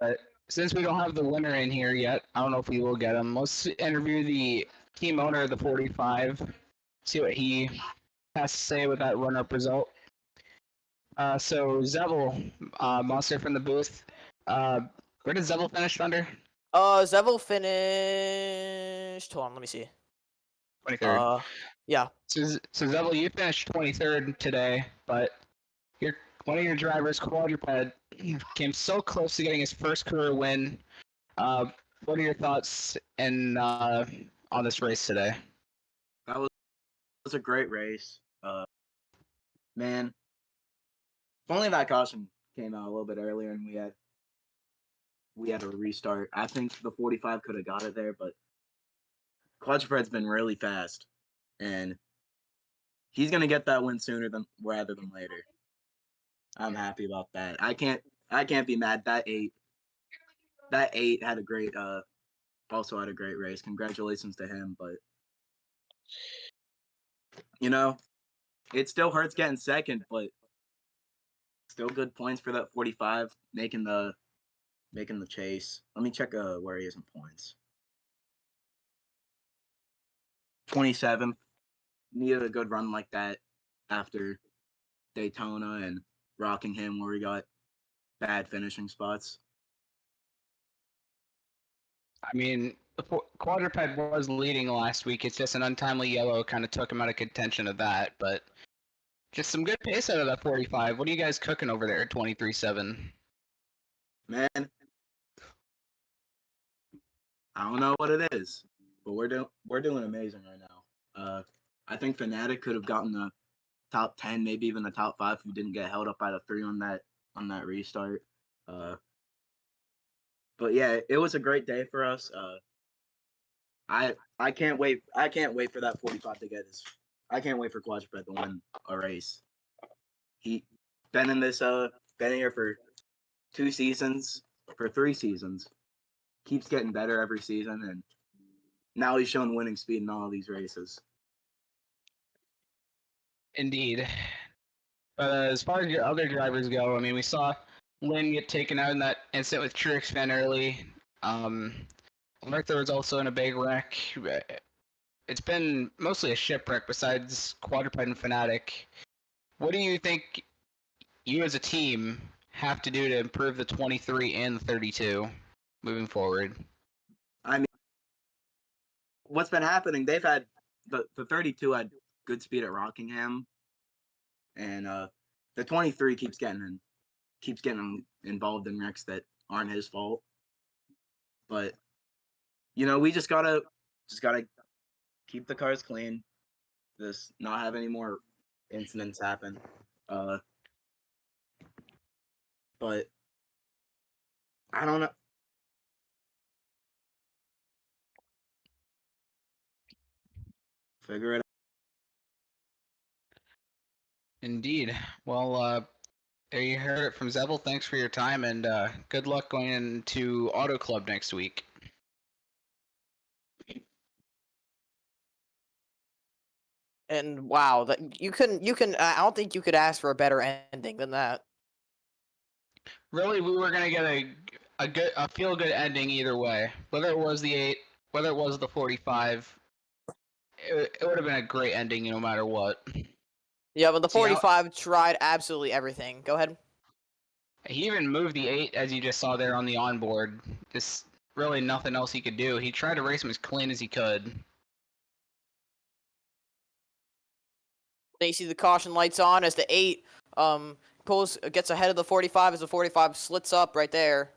But since we don't have the winner in here yet, I don't know if we will get him. Let's interview the team owner of the 45, see what he has to say with that run-up result. So Zevel, Monster from the booth. Where did Zevel finish under? Zevel finished. Hold on, let me see. 23rd. Yeah. So Zevel, you finished 23rd today, but one of your drivers, Quadruped, came so close to getting his first career win. What are your thoughts on this race today? That was a great race. Man, if only that caution came out a little bit earlier and we had a restart. I think the 45 could have got it there, but Quadruped's been really fast, and he's gonna get that win rather than later. I'm happy about that. I can't be mad. That eight had a great also had a great race. Congratulations to him, but it still hurts getting second, but still good points for that 45 making the chase. Let me check where he is in points. 27th. Needed a good run like that after Daytona and Rockingham, where we got bad finishing spots. I mean, Quadruped was leading last week. It's just an untimely yellow kind of took him out of contention of that, but just some good pace out of that 45. What are you guys cooking over there at 23-7? Man, I don't know what it is, but we're doing amazing right now. I think Fnatic could have gotten the top 10, maybe even the top 5 if we didn't get held up by the 3 on that restart. But yeah, it was a great day for us. I can't wait. I can't wait for that 45 to get his. I can't wait for Quadruped to win a race. He been here for 2 seasons, for 3 seasons. Keeps getting better every season, and now he's showing winning speed in all these races. Indeed. But as far as your other drivers go, I mean, we saw Lynn get taken out in that incident with Truex Fan early. Arthur was also in a big wreck. It's been mostly a shipwreck besides Quadruped and Fnatic. What do you think you as a team have to do to improve the 23 and the 32 moving forward? I mean, what's been happening, they've had the 32 had good speed at Rockingham, and the 23 keeps getting him involved in wrecks that aren't his fault. But we just gotta keep the cars clean, just not have any more incidents happen. But I don't know. Figure it out. Indeed. Well, there you heard it from Zebel. Thanks for your time, and good luck going into Auto Club next week. And wow, that you can. I don't think you could ask for a better ending than that. Really, we were gonna get a feel good ending either way. Whether it was the 8, whether it was the 45, it would have been a great ending no matter what. Yeah, but the See, 45 tried absolutely everything. Go ahead. He even moved the 8, as you just saw there on the onboard. Just really nothing else he could do. He tried to race him as clean as he could. Then you see the caution lights on as the 8 gets ahead of the 45 as the 45 slits up right there.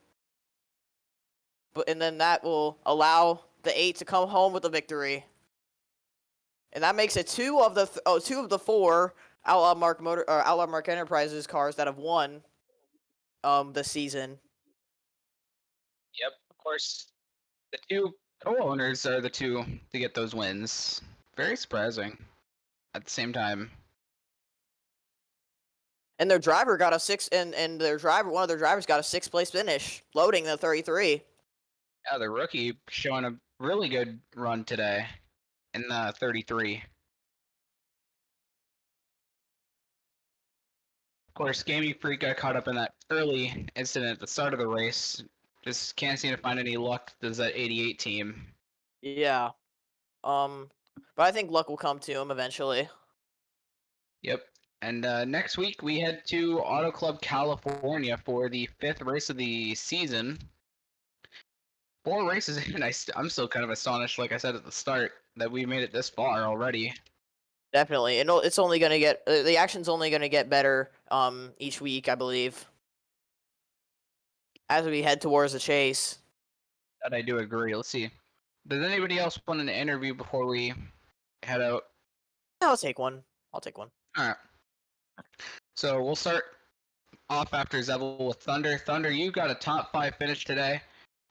And then that will allow the 8 to come home with the victory. And that makes it two of the 4 Outlaw Mark Enterprises cars that have won this season. Yep, of course. The 2 co-owners are the 2 to get those wins. Very surprising. At the same time. And their driver got a 6, and one of their drivers got a 6th place finish, loading the 33. Yeah, the rookie showing a really good run today in the 33. Of course, Gaming Freak got caught up in that early incident at the start of the race. Just can't seem to find any luck. Does that 88 team? Yeah. But I think luck will come to him eventually. Yep. And next week we head to Auto Club California for the 5th race of the season. 4 races in, I'm still kind of astonished, like I said at the start, that we made it this far already. Definitely, and it's only gonna get the action's only gonna get better each week, I believe, as we head towards the chase. That I do agree. Let's see. Does anybody else want an interview before we head out? I'll take one. All right. So we'll start off after Zebel with Thunder. Thunder, you got a top 5 finish today.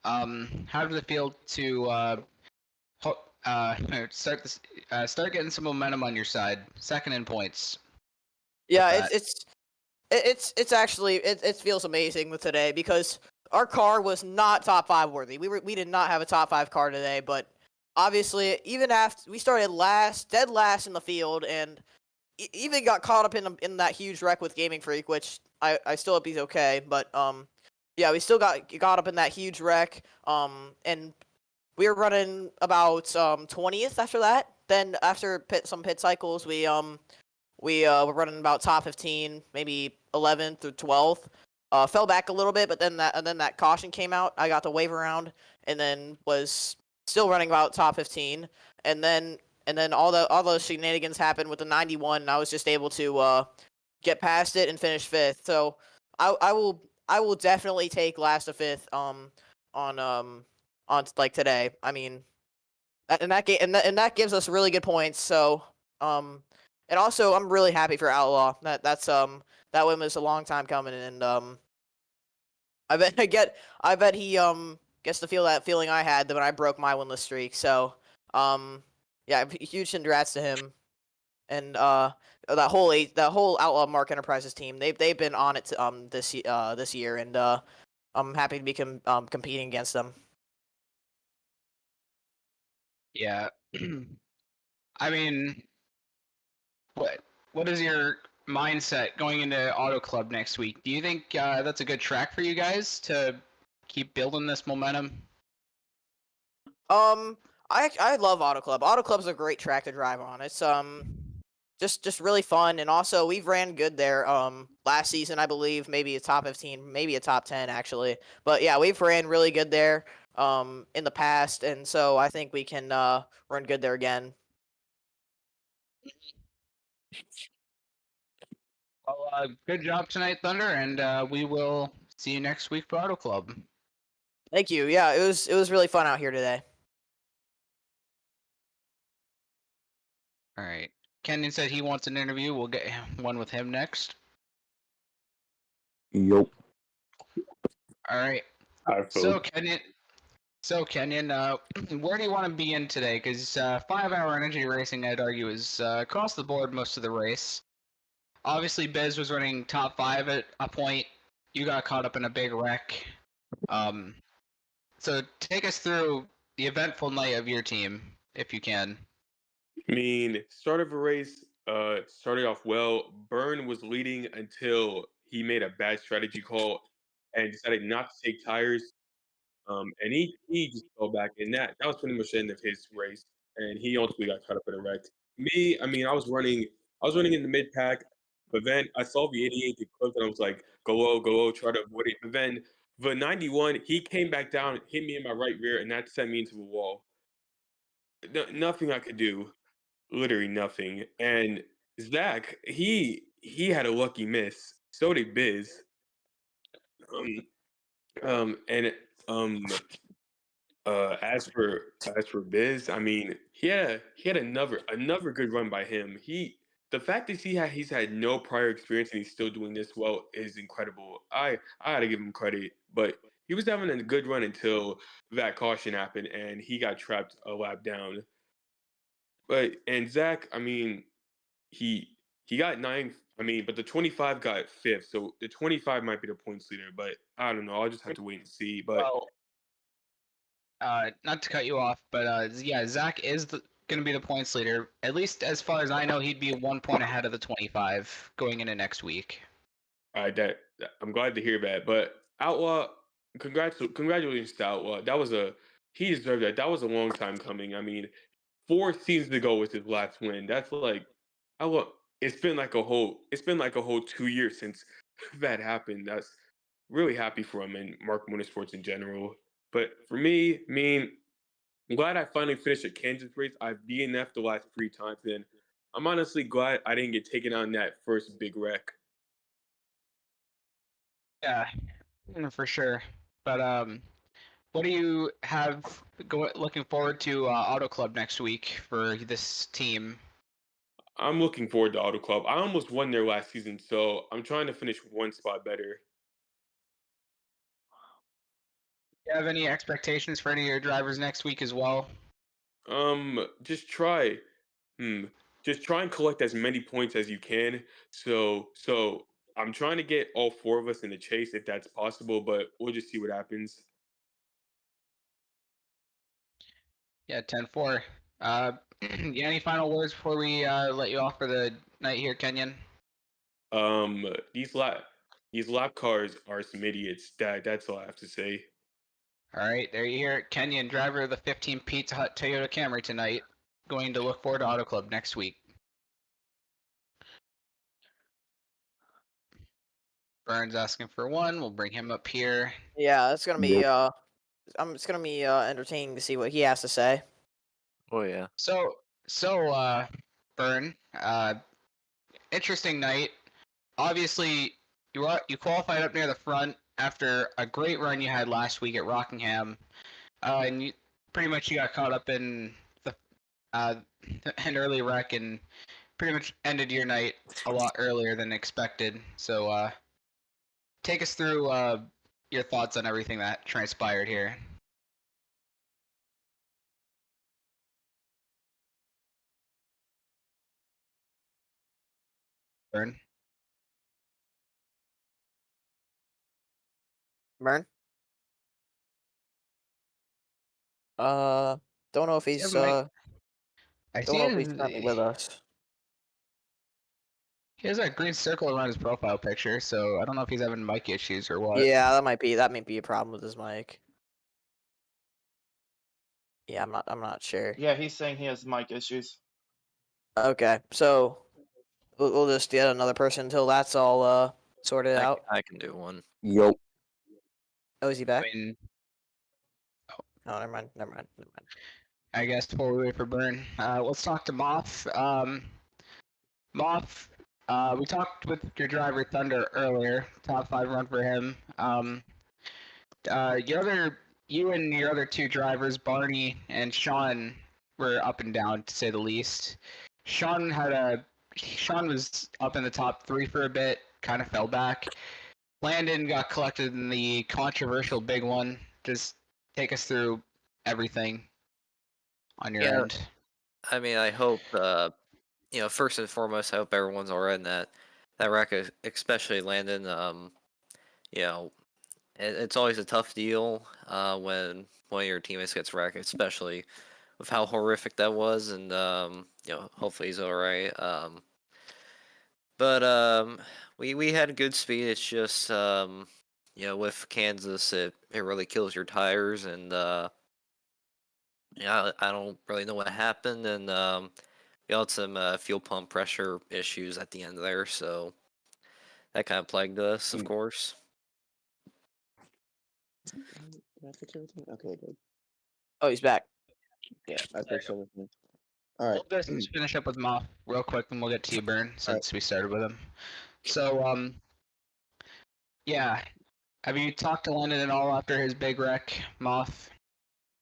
How does it feel to start getting some momentum on your side? Second in points. Yeah, it's actually it feels amazing with today because our car was not top 5 worthy. We did not have a top 5 car today, but obviously even after we started dead last in the field, and even got caught up in that huge wreck with Gaming Freak, which I still hope he's okay. But yeah, we still got up in that huge wreck. And we were running about 20th after that. Then after some pit cycles, we were running about top 15, maybe 11th or 12th. Fell back a little bit, but then that caution came out. I got the wave around, and then was still running about top 15. And then all those shenanigans happened with the 91, and I was just able to get past it and finish 5th. So I will definitely take last to 5th on like today. I mean, and that gives us really good points. So and also I'm really happy for Outlaw. That win was a long time coming, and I bet he gets to feel that feeling I had when I broke my winless streak. So yeah, huge congrats to him, and that whole Outlaw Mark Enterprises team. They've been on it this year, and I'm happy to be competing against them. Yeah. I mean, what is your mindset going into Auto Club next week? Do you think that's a good track for you guys to keep building this momentum? I love Auto Club. Auto Club's a great track to drive on. It's just really fun, and also we've ran good there last season, I believe, maybe a top 15, maybe a top 10 actually. But yeah, we've ran really good there in the past, and so I think we can run good there again. Well, good job tonight, Thunder, and we will see you next week for Auto Club. Thank you. Yeah, it was really fun out here today. All right. Kenyon said he wants an interview. We'll get one with him next. Yup. All right. So Kenyon, where do you want to be in today? Because 5-hour energy racing, I'd argue, is across the board most of the race. Obviously, Biz was running top 5 at a point. You got caught up in a big wreck. So take us through the eventful night of your team, if you can. I mean, start of a race started off well. Byrne was leading until he made a bad strategy call and decided not to take tires. And he just fell back, and that was pretty much the end of his race. And he ultimately got caught up in a wreck. Me, I mean, I was running in the mid pack, but then I saw the 88 get close, and I was like, go low, try to avoid it. But then the 91, he came back down, hit me in my right rear, and that sent me into the wall. Nothing I could do, literally nothing. And Zach, he had a lucky miss. So did Biz. And as for Biz, I mean, he had another good run by him. The fact that he's had no prior experience and he's still doing this well is incredible. I gotta give him credit, but he was having a good run until that caution happened and he got trapped a lap down. And Zach, I mean, he he got ninth. I mean, but the 25 got fifth, so the 25 might be the points leader. But I don't know. I'll just have to wait and see. But Well, not to cut you off, but yeah, Zach is going to be the points leader. At least as far as I know, he'd be 1 point ahead of the 25 going into next week. I'm glad to hear that. But Outlaw, congratulations to Outlaw. He deserved that. That was a long time coming. I mean, 4 seasons ago was his last win. That's like, Outlaw. It's been like a whole 2 years since that happened. That's really happy for him and Mark Motorsports in general. But for me, I mean, I'm glad I finally finished a Kansas race. I've DNF'd the last 3 times, and I'm honestly glad I didn't get taken on that first big wreck. Yeah, for sure. But what do you have looking forward to Auto Club next week for this team? I'm looking forward to Auto Club. I almost won there last season, so I'm trying to finish one spot better. Do you have any expectations for any of your drivers next week as well? Just try, just try and collect as many points as you can. So I'm trying to get all 4 of us in the chase if that's possible, but we'll just see what happens. Yeah, 10-4. Any final words before we let you off for the night here, Kenyon? Um, these lap cars are some idiots. That's all I have to say. All right, there you hear it. Kenyon, driver of the 15 Pizza Hut Toyota Camry tonight, going to look forward to Auto Club next week. Burns asking for one. We'll bring him up here. Yeah, it's gonna be Yep. it's gonna be entertaining to see what he has to say. Oh yeah. So, Burn, interesting night. Obviously, you qualified up near the front after a great run you had last week at Rockingham, and you got caught up in an early wreck and pretty much ended your night a lot earlier than expected. So, take us through your thoughts on everything that transpired here. Burn. Burn. Don't know if he's I don't see know if he's currently with us. he has a green circle around his profile picture, so I don't know if he's having mic issues or what. Yeah, that might be a problem with his mic. Yeah, I'm not sure. Yeah, he's saying he has mic issues. Okay, so we'll just get another person until that's all sorted out. I can do one. Yup. Oh, is he back? I mean, Oh, never mind. I guess before we wait for Burn, let's talk to Moth. Moth, We talked with your driver Thunder earlier. Top 5 run for him. You and your other 2 drivers, Barney and Sean, were up and down to say the least. Sean was up in the top 3 for a bit, kind of fell back. Landon got collected in the controversial big one. Just take us through everything on your Yeah. end. I mean, I hope, first and foremost, I hope everyone's all right in that wreck, especially Landon. It's always a tough deal when one of your teammates gets wrecked, especially with how horrific that was, and hopefully he's all right. But we had good speed. It's just with Kansas, it really kills your tires, and I don't really know what happened, and we had some fuel pump pressure issues at the end there, so that kind of plagued us, of course. Did I fix everything? Okay, good. Oh, he's back. Yeah, I fixed everything. All right. We'll just finish up with Moff real quick, and we'll get to you, Burn, since we started with him. So, yeah. Have you talked to Landon at all after his big wreck, Moth?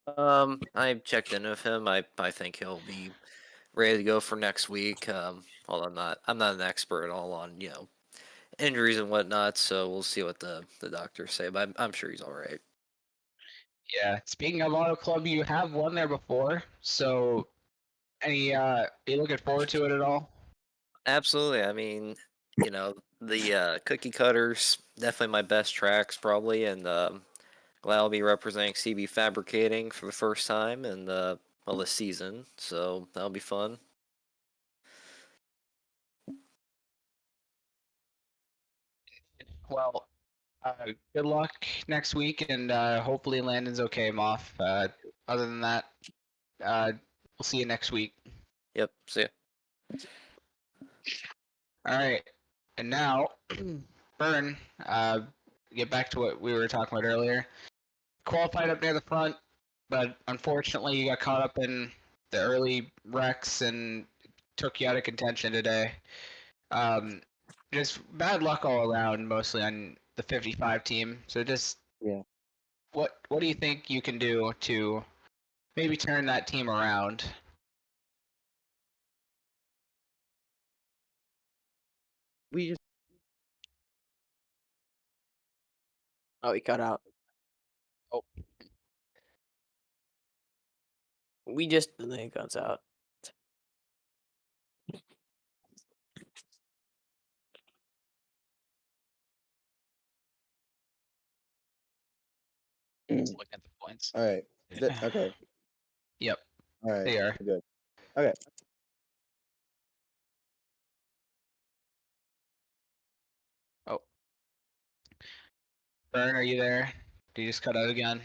I checked in with him. I think he'll be ready to go for next week. Well, I'm not an expert at all on injuries and whatnot, so we'll see what the doctors say. But I'm sure he's all right. Yeah. Speaking of Auto Club, you have won there before, so are you looking forward to it at all? Absolutely. I mean, the cookie cutters definitely my best tracks probably, and glad I'll be representing CB Fabricating for the first time in this season, so that'll be fun. Well, good luck next week, and hopefully Landon's okay, Moff. Other than that, we'll see you next week. Yep. See ya. All right, and now, Burn, get back to what we were talking about earlier. Qualified up near the front, but unfortunately you got caught up in the early wrecks and took you out of contention today. Just bad luck all around, mostly on the 55 team. So just what do you think you can do to maybe turn that team around? We just Oh, he cut out. Oh, And then he cuts out. look at the points. all right. Okay. Yep, All right. they are. Good. Okay. Oh, Burn, are you there? Did you just cut out again?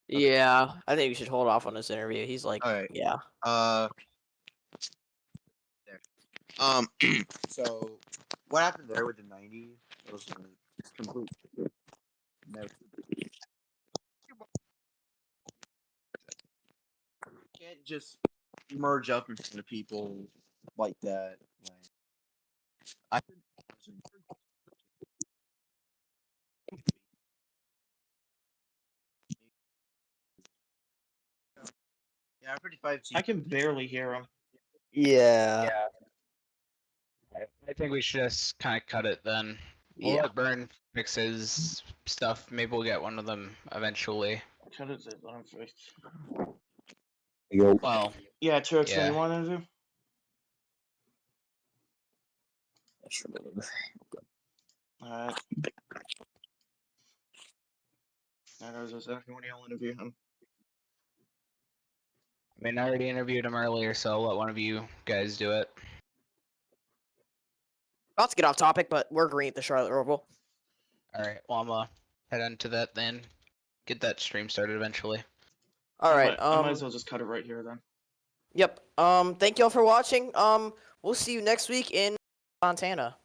Yeah, I think we should hold off on this interview. He's like, All right. yeah. There. So what happened there with the 90 was a complete. No. Can't just merge up in front of people like that. Like, I think. Yeah, 55 I can barely hear him. Yeah. I think we should just kind of cut it then. We'll Yeah. let Burn fix his stuff. Maybe we'll get one of them eventually. Cut it. Let him fix. Well, Yeah, 2x21 interview. Alright. That was exactly when you'll interview him. I mean, I already interviewed him earlier, so I'll let one of you guys do it. Not to get off topic, but we're agreeing at the Charlotte Roval. Alright, well, I'm gonna head into that then. Get that stream started eventually. All right. I might as well just cut it right here then. Yep. Thank y'all for watching. We'll see you next week in Montana.